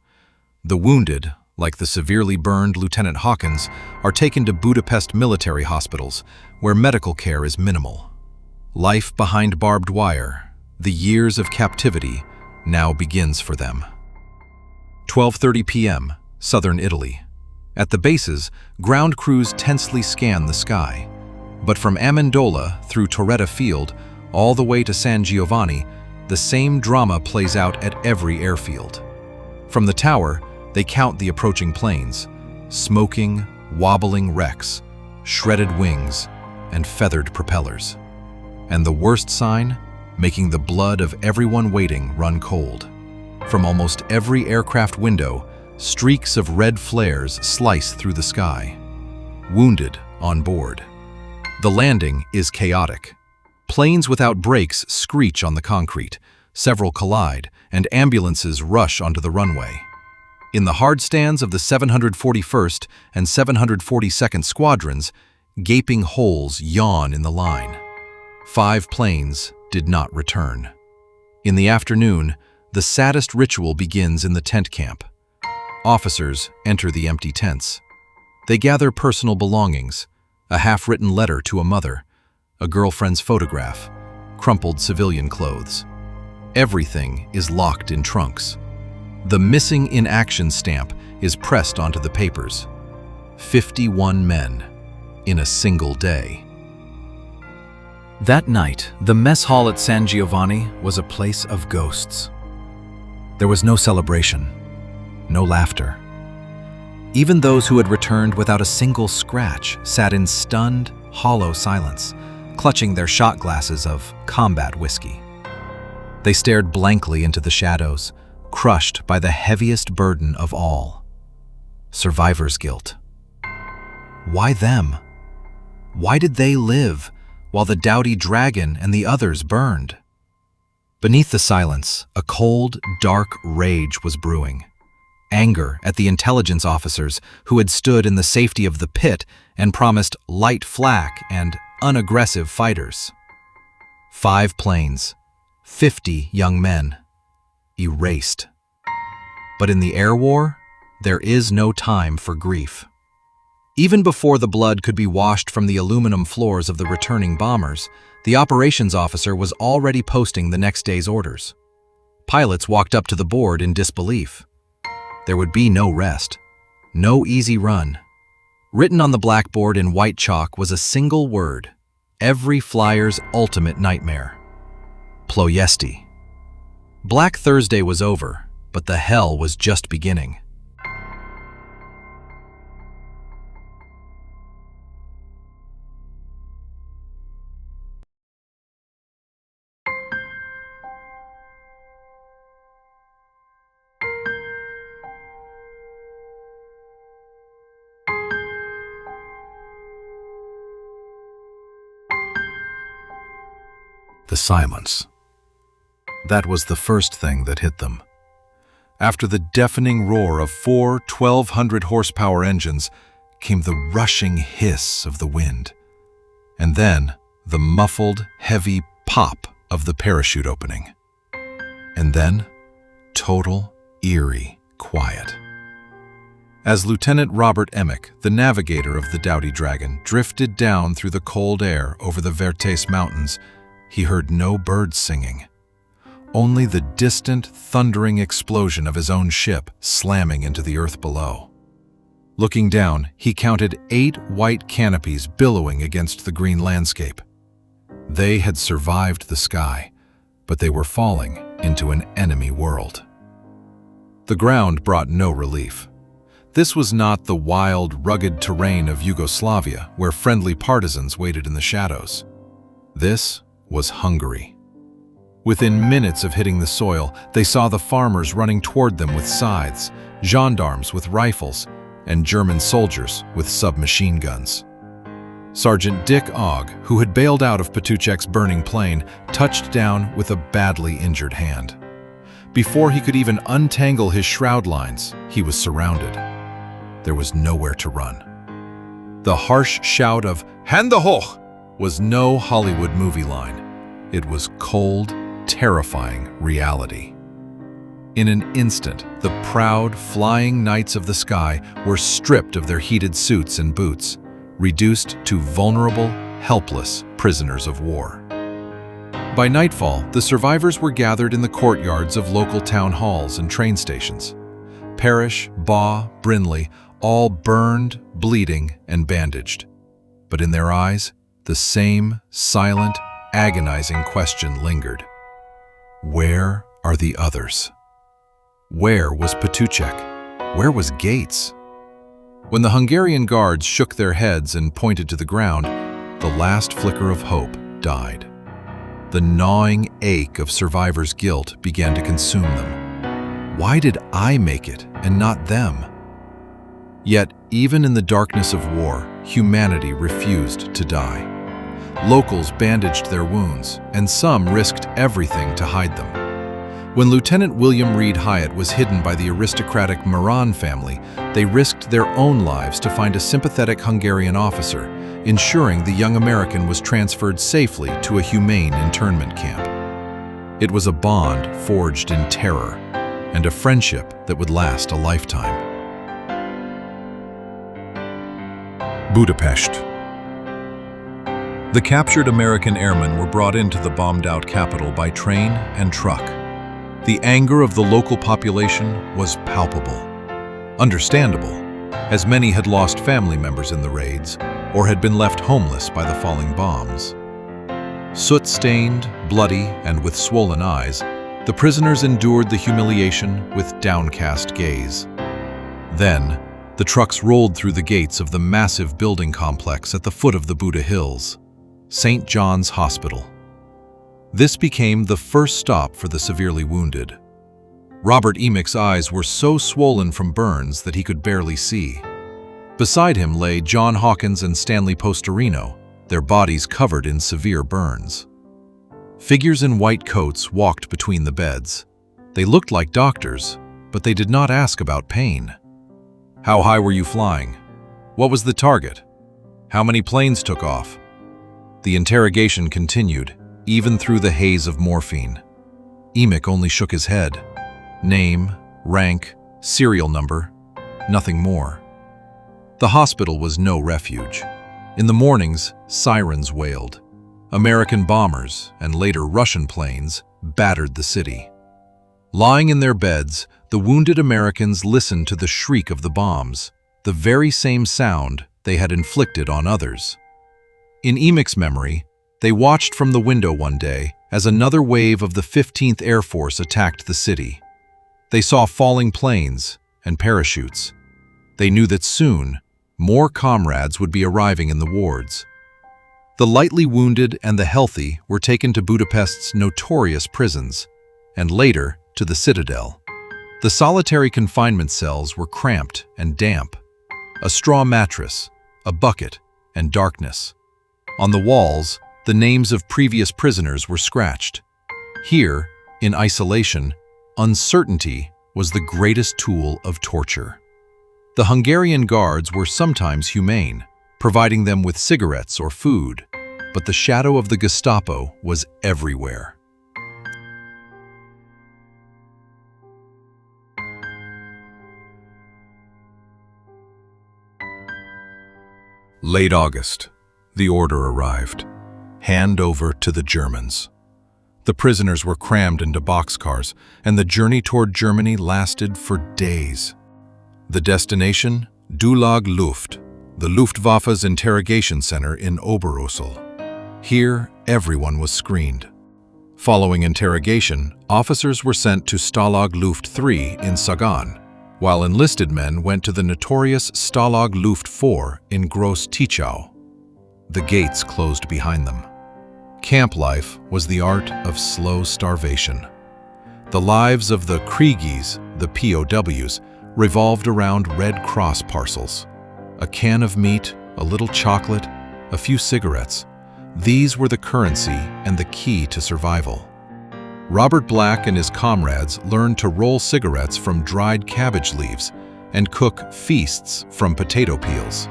The wounded, like the severely burned Lieutenant Hawkins, are taken to Budapest military hospitals, where medical care is minimal. Life behind barbed wire, the years of captivity, now begins for them. 12:30 p.m., southern Italy. At the bases, ground crews tensely scan the sky. But from Amendola through Torretta Field, all the way to San Giovanni, the same drama plays out at every airfield. From the tower, they count the approaching planes, smoking, wobbling wrecks, shredded wings, and feathered propellers. And the worst sign, making the blood of everyone waiting run cold. From almost every aircraft window, streaks of red flares slice through the sky. Wounded on board. The landing is chaotic. Planes without brakes screech on the concrete, several collide, and ambulances rush onto the runway. In the hard stands of the 741st and 742nd Squadrons, gaping holes yawn in the line. 5 planes did not return. In the afternoon, the saddest ritual begins in the tent camp. Officers enter the empty tents. They gather personal belongings, a half-written letter to a mother, a girlfriend's photograph, crumpled civilian clothes. Everything is locked in trunks. The missing in action stamp is pressed onto the papers. 51 men in a single day. That night, the mess hall at San Giovanni was a place of ghosts. There was no celebration, no laughter. Even those who had returned without a single scratch sat in stunned, hollow silence, clutching their shot glasses of combat whiskey. They stared blankly into the shadows, crushed by the heaviest burden of all: survivor's guilt. Why them? Why did they live while the doughty dragon and the others burned? Beneath the silence, a cold, dark rage was brewing. Anger at the intelligence officers who had stood in the safety of the pit and promised light flak and unaggressive fighters. 5 planes, 50 young men, erased. But in the air war, there is no time for grief. Even before the blood could be washed from the aluminum floors of the returning bombers, the operations officer was already posting the next day's orders. Pilots walked up to the board in disbelief. There would be no rest, no easy run. Written on the blackboard in white chalk was a single word, every flyer's ultimate nightmare: Ploiesti. Black Thursday was over, but the hell was just beginning. The silence. That was the first thing that hit them. After the deafening roar of 4 1,200-horsepower engines came the rushing hiss of the wind, and then the muffled, heavy pop of the parachute opening. And then, total, eerie quiet. As Lieutenant Robert Emick, the navigator of the doughty dragon, drifted down through the cold air over the Vértes mountains, he heard no birds singing, only the distant, thundering explosion of his own ship slamming into the earth below. Looking down, he counted 8 white canopies billowing against the green landscape. They had survived the sky, but they were falling into an enemy world. The ground brought no relief. This was not the wild, rugged terrain of Yugoslavia, where friendly partisans waited in the shadows. This was Hungary. Within minutes of hitting the soil, they saw the farmers running toward them with scythes, gendarmes with rifles, and German soldiers with submachine guns. Sergeant Dick Ogg, who had bailed out of Patuchek's burning plane, touched down with a badly injured hand. Before he could even untangle his shroud lines, he was surrounded. There was nowhere to run. The harsh shout of "Hände hoch!" was no Hollywood movie line. It was cold, terrifying reality. In an instant, the proud, flying knights of the sky were stripped of their heated suits and boots, reduced to vulnerable, helpless prisoners of war. By nightfall, the survivors were gathered in the courtyards of local town halls and train stations. Parrish, Baugh, Brindley, all burned, bleeding, and bandaged. But in their eyes, the same silent, agonizing question lingered. Where are the others? Where was Patuchek? Where was Gates? When the Hungarian guards shook their heads and pointed to the ground, the last flicker of hope died. The gnawing ache of survivors' guilt began to consume them. Why did I make it and not them? Yet, even in the darkness of war, humanity refused to die. Locals bandaged their wounds, and some risked everything to hide them. When Lieutenant William Reed Hyatt was hidden by the aristocratic Moran family, they risked their own lives to find a sympathetic Hungarian officer, ensuring the young American was transferred safely to a humane internment camp. It was a bond forged in terror, and a friendship that would last a lifetime. Budapest. The captured American airmen were brought into the bombed-out capital by train and truck. The anger of the local population was palpable. Understandable, as many had lost family members in the raids or had been left homeless by the falling bombs. Soot-stained, bloody, and with swollen eyes, the prisoners endured the humiliation with downcast gaze. Then, the trucks rolled through the gates of the massive building complex at the foot of the Buda Hills, St. John's Hospital. This became the first stop for the severely wounded. Robert Emick's eyes were so swollen from burns that he could barely see. Beside him lay John Hawkins and Stanley Postorino, their bodies covered in severe burns. Figures in white coats walked between the beds. They looked like doctors, but they did not ask about pain. How high were you flying? What was the target? How many planes took off? The interrogation continued, even through the haze of morphine. Emick only shook his head. Name, rank, serial number, nothing more. The hospital was no refuge. In the mornings, sirens wailed. American bombers, and later Russian planes, battered the city. Lying in their beds, the wounded Americans listened to the shriek of the bombs, the very same sound they had inflicted on others. In Emick's memory, they watched from the window one day as another wave of the 15th Air Force attacked the city. They saw falling planes and parachutes. They knew that soon, more comrades would be arriving in the wards. The lightly wounded and the healthy were taken to Budapest's notorious prisons, and later to the Citadel. The solitary confinement cells were cramped and damp. A straw mattress, a bucket, and darkness. On the walls, the names of previous prisoners were scratched. Here, in isolation, uncertainty was the greatest tool of torture. The Hungarian guards were sometimes humane, providing them with cigarettes or food, but the shadow of the Gestapo was everywhere. Late August, the order arrived. hand over to the Germans. The prisoners were crammed into boxcars, and the journey toward Germany lasted for days. The destination? Dulag Luft, the Luftwaffe's interrogation center in Oberursel. Here, everyone was screened. Following interrogation, officers were sent to Stalag Luft 3 in Sagan, while enlisted men went to the notorious Stalag Luft 4 in Gross Teichau. The gates closed behind them. Camp life was the art of slow starvation. The lives of the Kriegis, the POWs, revolved around Red Cross parcels. A can of meat, a little chocolate, a few cigarettes. These were the currency and the key to survival. Robert Black and his comrades learned to roll cigarettes from dried cabbage leaves and cook feasts from potato peels.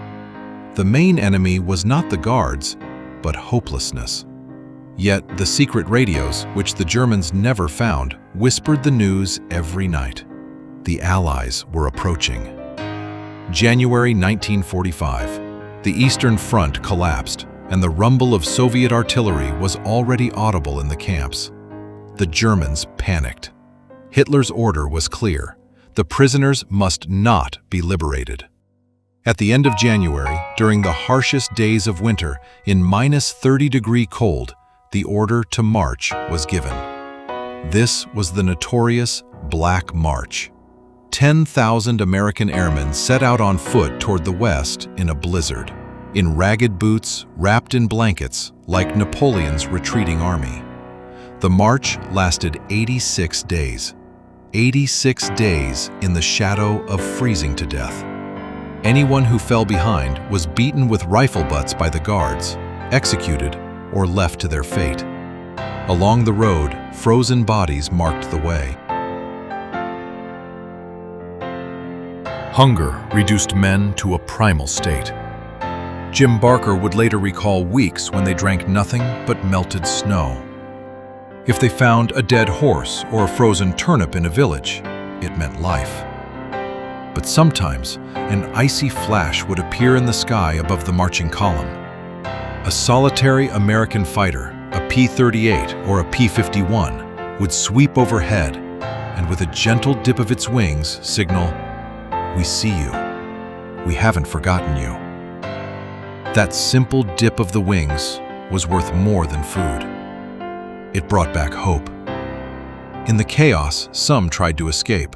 The main enemy was not the guards, but hopelessness. Yet the secret radios, which the Germans never found, whispered the news every night. The Allies were approaching. January 1945. The Eastern Front collapsed, and the rumble of Soviet artillery was already audible in the camps. The Germans panicked. Hitler's order was clear. The prisoners must not be liberated. At the end of January, during the harshest days of winter, in -30-degree cold, the order to march was given. This was the notorious Black March. 10,000 American airmen set out on foot toward the west in a blizzard, in ragged boots, wrapped in blankets, like Napoleon's retreating army. The march lasted 86 days. 86 days in the shadow of freezing to death. Anyone who fell behind was beaten with rifle butts by the guards, executed, or left to their fate. Along the road, frozen bodies marked the way. Hunger reduced men to a primal state. Jim Barker would later recall weeks when they drank nothing but melted snow. If they found a dead horse or a frozen turnip in a village, it meant life. But sometimes, an icy flash would appear in the sky above the marching column. A solitary American fighter, a P-38 or a P-51, would sweep overhead and with a gentle dip of its wings signal, "We see you. We haven't forgotten you." That simple dip of the wings was worth more than food. It brought back hope. In the chaos, some tried to escape.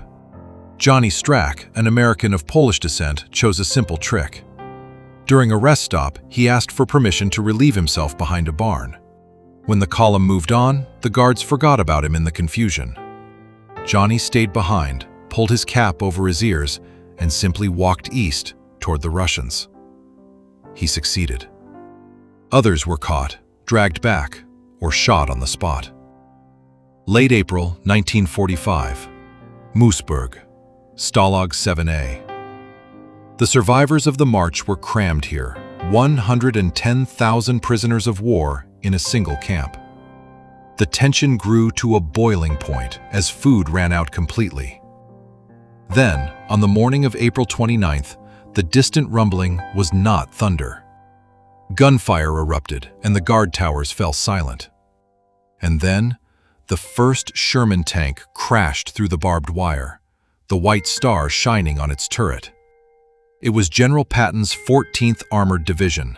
Johnny Strack, an American of Polish descent, chose a simple trick. During a rest stop, he asked for permission to relieve himself behind a barn. When the column moved on, the guards forgot about him in the confusion. Johnny stayed behind, pulled his cap over his ears, and simply walked east toward the Russians. He succeeded. Others were caught, dragged back, or shot on the spot. Late April 1945. Moosburg, Stalag 7A. The survivors of the march were crammed here, 110,000 prisoners of war in a single camp. The tension grew to a boiling point as food ran out completely. Then, on the morning of April 29th, the distant rumbling was not thunder. Gunfire erupted and the guard towers fell silent. And then, the first Sherman tank crashed through the barbed wire, the white star shining on its turret. It was General Patton's 14th Armored Division.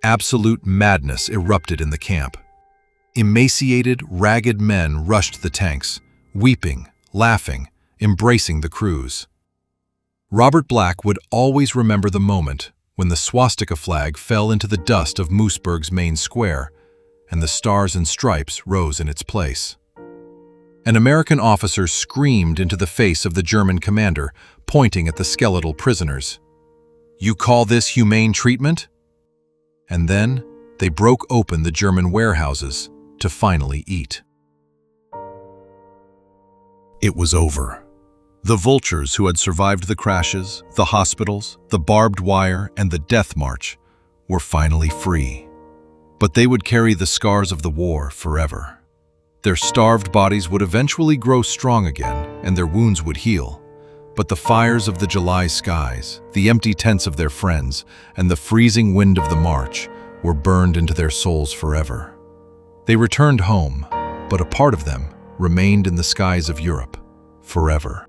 Absolute madness erupted in the camp. Emaciated, ragged men rushed the tanks, weeping, laughing, embracing the crews. Robert Black would always remember the moment when the swastika flag fell into the dust of Moosburg's main square and the stars and stripes rose in its place. An American officer screamed into the face of the German commander, pointing at the skeletal prisoners. "You call this humane treatment?" And then they broke open the German warehouses to finally eat. It was over. The vultures who had survived the crashes, the hospitals, the barbed wire, and the death march were finally free. But they would carry the scars of the war forever. Their starved bodies would eventually grow strong again, and their wounds would heal. But the fires of the July skies, the empty tents of their friends, and the freezing wind of the march were burned into their souls forever. They returned home, but a part of them remained in the skies of Europe forever.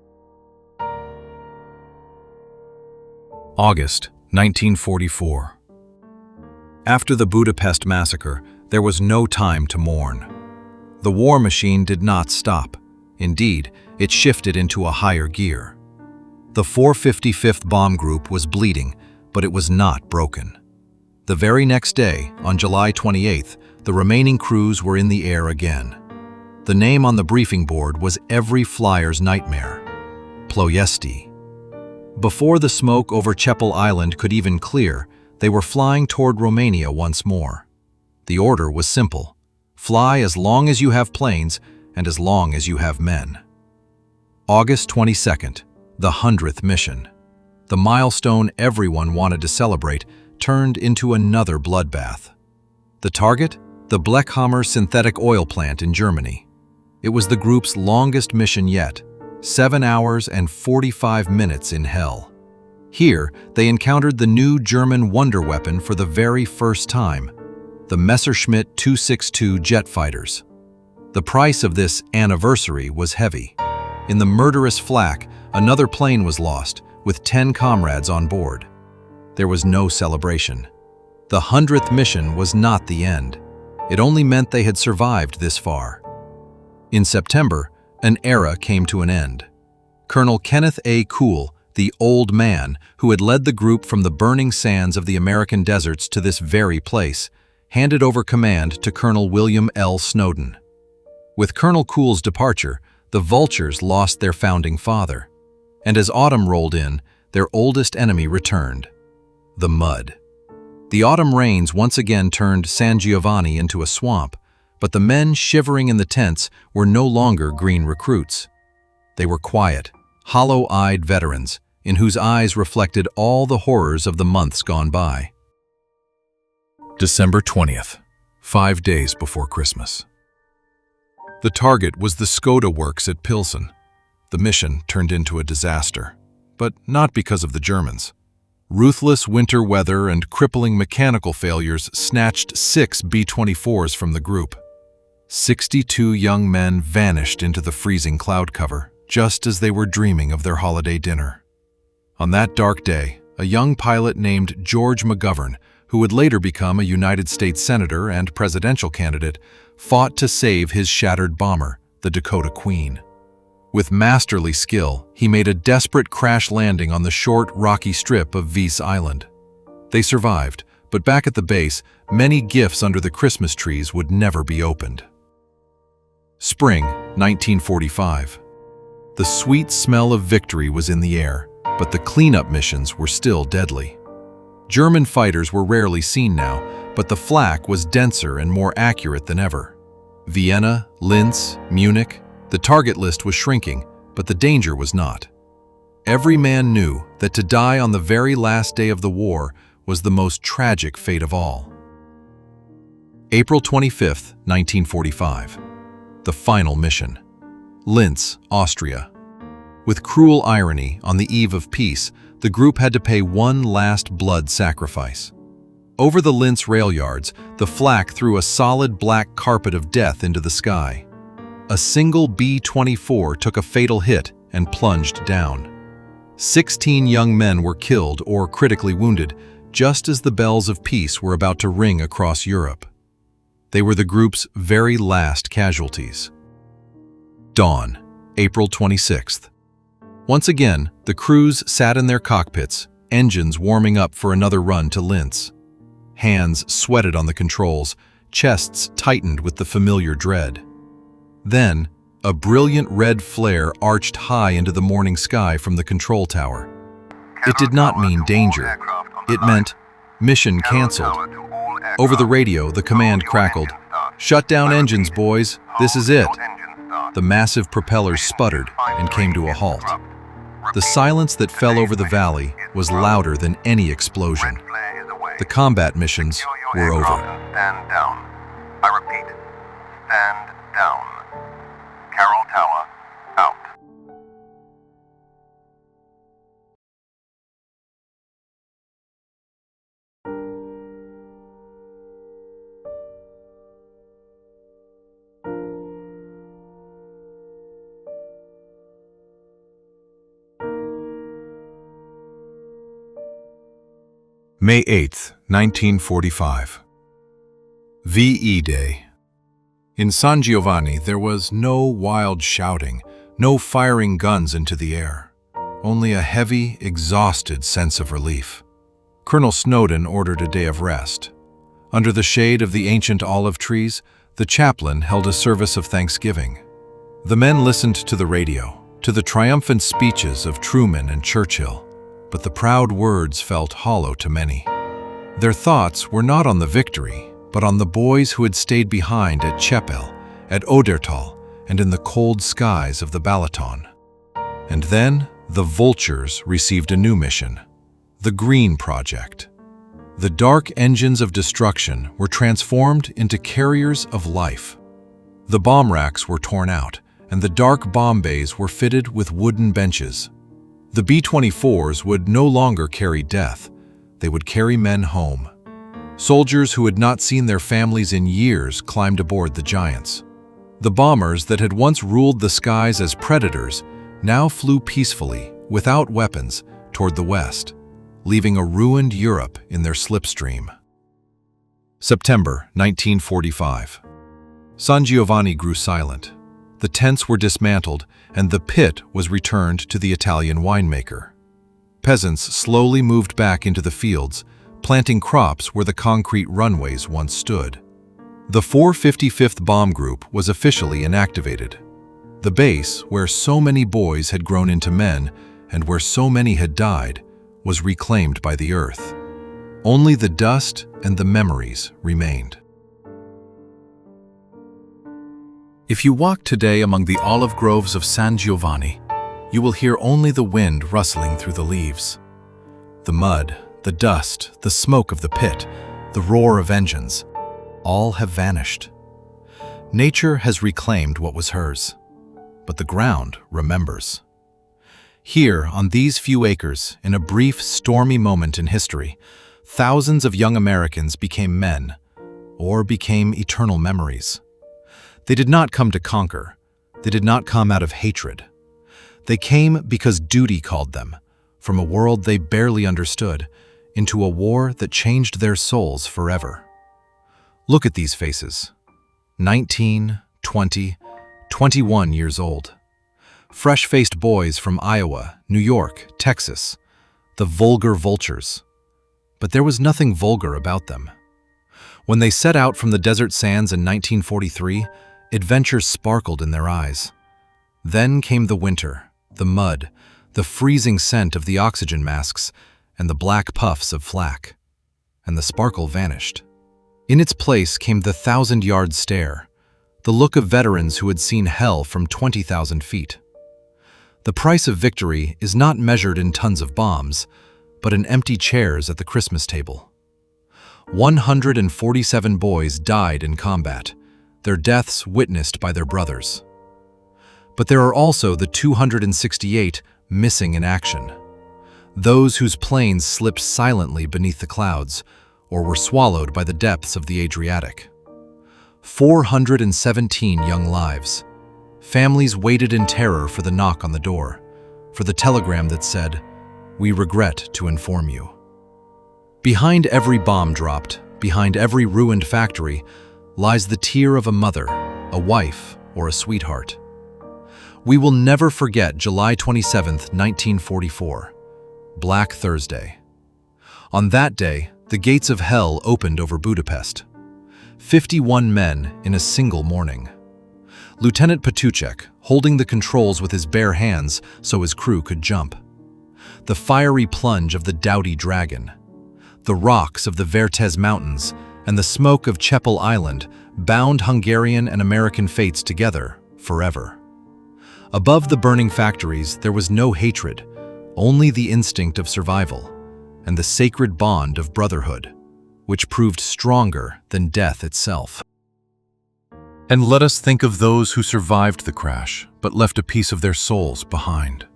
August 1944. After the Budapest massacre, there was no time to mourn. The war machine did not stop. Indeed, it shifted into a higher gear. The 455th Bomb Group was bleeding, but it was not broken. The very next day, on July 28th, the remaining crews were in the air again. The name on the briefing board was every flyer's nightmare: bloodiest. Before the smoke over Csepel Island could even clear, they were flying toward Romania once more. The order was simple: fly as long as you have planes and as long as you have men. August 22nd, the 100th mission. The milestone everyone wanted to celebrate turned into another bloodbath. The target? The Blechhammer synthetic oil plant in Germany. It was the group's longest mission yet, 7 hours and 45 minutes in hell. Here, they encountered the new German wonder weapon for the very first time, the Messerschmitt 262 jet fighters. The price of this anniversary was heavy. In the murderous flak, another plane was lost, with 10 comrades on board. There was no celebration. The 100th mission was not the end. It only meant they had survived this far. In September, an era came to an end. Colonel Kenneth A. Cool, the old man who had led the group from the burning sands of the American deserts to this very place, handed over command to Colonel William L. Snowden. With Colonel Cool's departure, the Vultures lost their founding father. And as autumn rolled in, their oldest enemy returned: the mud. The autumn rains once again turned San Giovanni into a swamp, but the men shivering in the tents were no longer green recruits. They were quiet, hollow-eyed veterans, in whose eyes reflected all the horrors of the months gone by. December 20th, 5 days before Christmas. The target was the Skoda works at Pilsen. The mission turned into a disaster, but not because of the Germans. Ruthless winter weather and crippling mechanical failures snatched 6 B-24s from the group. 62 young men vanished into the freezing cloud cover, just as they were dreaming of their holiday dinner. On that dark day, a young pilot named George McGovern, who would later become a United States Senator and presidential candidate, fought to save his shattered bomber, the Dakota Queen. With masterly skill, he made a desperate crash landing on the short, rocky strip of Weiss Island. They survived, but back at the base, many gifts under the Christmas trees would never be opened. Spring 1945. The sweet smell of victory was in the air, but the cleanup missions were still deadly. German fighters were rarely seen now, but the flak was denser and more accurate than ever. Vienna, Linz, Munich. The target list was shrinking, but the danger was not. Every man knew that to die on the very last day of the war was the most tragic fate of all. April 25, 1945. The final mission. Linz, Austria. With cruel irony, on the eve of peace, the group had to pay one last blood sacrifice. Over the Linz rail yards, the flak threw a solid black carpet of death into the sky. A single B-24 took a fatal hit and plunged down. 16 young men were killed or critically wounded, just as the bells of peace were about to ring across Europe. They were the group's very last casualties. Dawn, April 26th. Once again, the crews sat in their cockpits, engines warming up for another run to Linz. Hands sweated on the controls, chests tightened with the familiar dread. Then, a brilliant red flare arched high into the morning sky from the control tower. It did not mean danger. It meant mission canceled. Over the radio, the command crackled, "Shut down engines, boys. This is it." The massive propellers sputtered and came to a halt. The silence that fell over the valley was louder than any explosion. The combat missions were over. Stand down. I repeat, stand down. Carroll Tower, out. May 8, 1945. VE Day. In San Giovanni, there was no wild shouting, no firing guns into the air, only a heavy, exhausted sense of relief. Colonel Snowden ordered a day of rest. Under the shade of the ancient olive trees, the chaplain held a service of thanksgiving. The men listened to the radio, to the triumphant speeches of Truman and Churchill, but the proud words felt hollow to many. Their thoughts were not on the victory, but on the boys who had stayed behind at Csepel, at Odertal, and in the cold skies of the Balaton. And then the vultures received a new mission, the Green Project. The dark engines of destruction were transformed into carriers of life. The bomb racks were torn out, and the dark bomb bays were fitted with wooden benches. The B-24s would no longer carry death, they would carry men home. Soldiers who had not seen their families in years climbed aboard the giants. The bombers that had once ruled the skies as predators now flew peacefully, without weapons, toward the west, leaving a ruined Europe in their slipstream. September 1945. San Giovanni grew silent. The tents were dismantled, and the pit was returned to the Italian winemaker. Peasants slowly moved back into the fields, planting crops where the concrete runways once stood. The 455th Bomb Group was officially inactivated. The base, where so many boys had grown into men and where so many had died, was reclaimed by the earth. Only the dust and the memories remained. If you walk today among the olive groves of San Giovanni, you will hear only the wind rustling through the leaves. The mud, the dust, the smoke of the pit, the roar of engines, all have vanished. Nature has reclaimed what was hers, but the ground remembers. Here, on these few acres, in a brief, stormy moment in history, thousands of young Americans became men, or became eternal memories. They did not come to conquer. They did not come out of hatred. They came because duty called them, from a world they barely understood, into a war that changed their souls forever. Look at these faces. 19, 20, 21 years old. Fresh-faced boys from Iowa, New York, Texas. The vulgar vultures. But there was nothing vulgar about them. When they set out from the desert sands in 1943, adventure sparkled in their eyes. Then came the winter, the mud, the freezing scent of the oxygen masks, and the black puffs of flak. And the sparkle vanished. In its place came the 1,000-yard stare, the look of veterans who had seen hell from 20,000 feet. The price of victory is not measured in tons of bombs, but in empty chairs at the Christmas table. 147 boys died in combat, their deaths witnessed by their brothers. But there are also the 268 missing in action, those whose planes slipped silently beneath the clouds or were swallowed by the depths of the Adriatic. 417 young lives. Families waited in terror for the knock on the door, for the telegram that said, "We regret to inform you." Behind every bomb dropped, behind every ruined factory, lies the tear of a mother, a wife, or a sweetheart. We will never forget July 27, 1944, Black Thursday. On that day, the gates of hell opened over Budapest. 51 men in a single morning. Lieutenant Patuchek, holding the controls with his bare hands so his crew could jump. The fiery plunge of the doughty dragon. The rocks of the Vértes mountains and the smoke of Csepel Island bound Hungarian and American fates together forever. Above the burning factories, there was no hatred, only the instinct of survival and the sacred bond of brotherhood, which proved stronger than death itself. And let us think of those who survived the crash, but left a piece of their souls behind.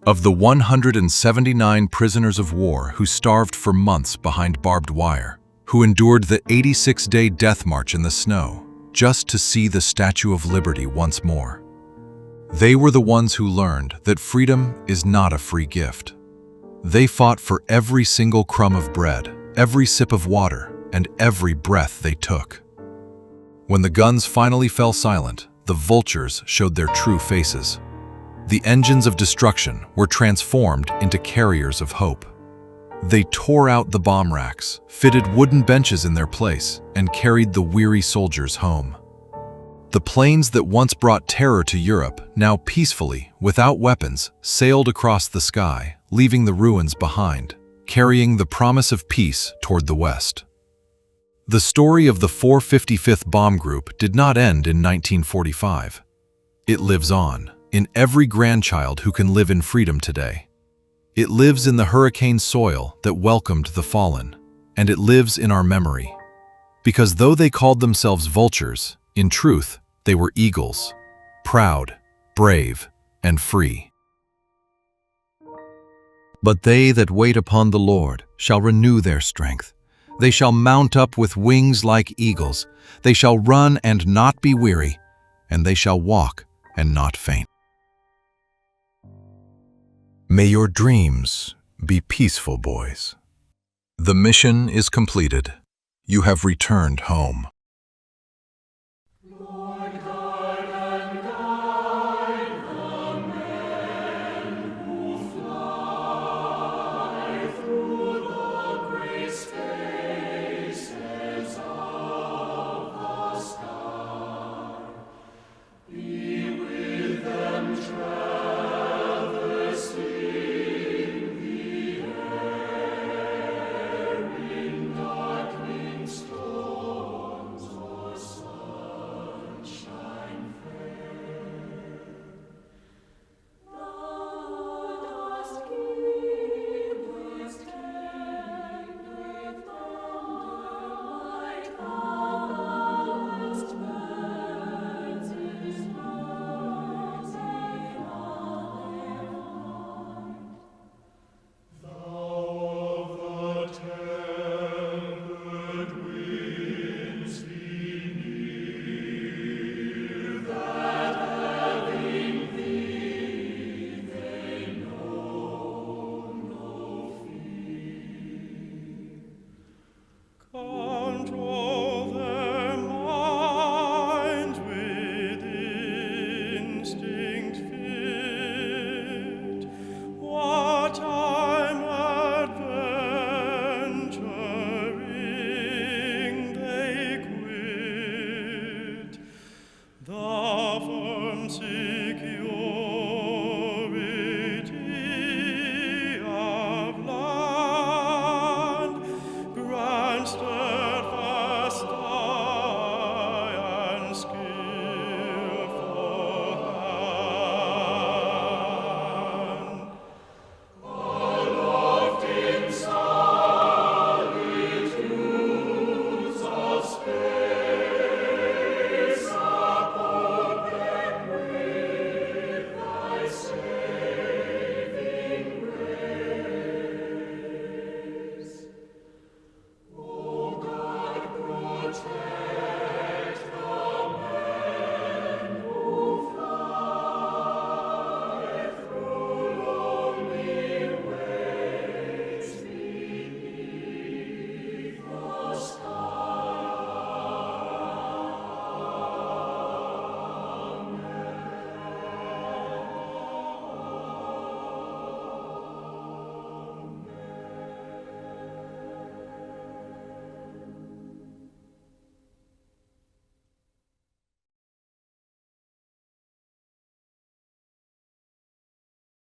Of the 179 prisoners of war who starved for months behind barbed wire, who endured the 86-day death march in the snow just to see the Statue of Liberty once more. They were the ones who learned that freedom is not a free gift. They fought for every single crumb of bread, every sip of water, and every breath they took. When the guns finally fell silent, the vultures showed their true faces. The engines of destruction were transformed into carriers of hope. They tore out the bomb racks, fitted wooden benches in their place, and carried the weary soldiers home. The planes that once brought terror to Europe now peacefully, without weapons, sailed across the sky, leaving the ruins behind, carrying the promise of peace toward the west. The story of the 455th Bomb Group did not end in 1945. It lives on, in every grandchild who can live in freedom today. It lives in the hurricane soil that welcomed the fallen, and it lives in our memory. Because though they called themselves vultures, in truth, they were eagles, proud, brave, and free. But they that wait upon the Lord shall renew their strength. They shall mount up with wings like eagles. They shall run and not be weary, and they shall walk and not faint. May your dreams be peaceful, boys. The mission is completed. You have returned home.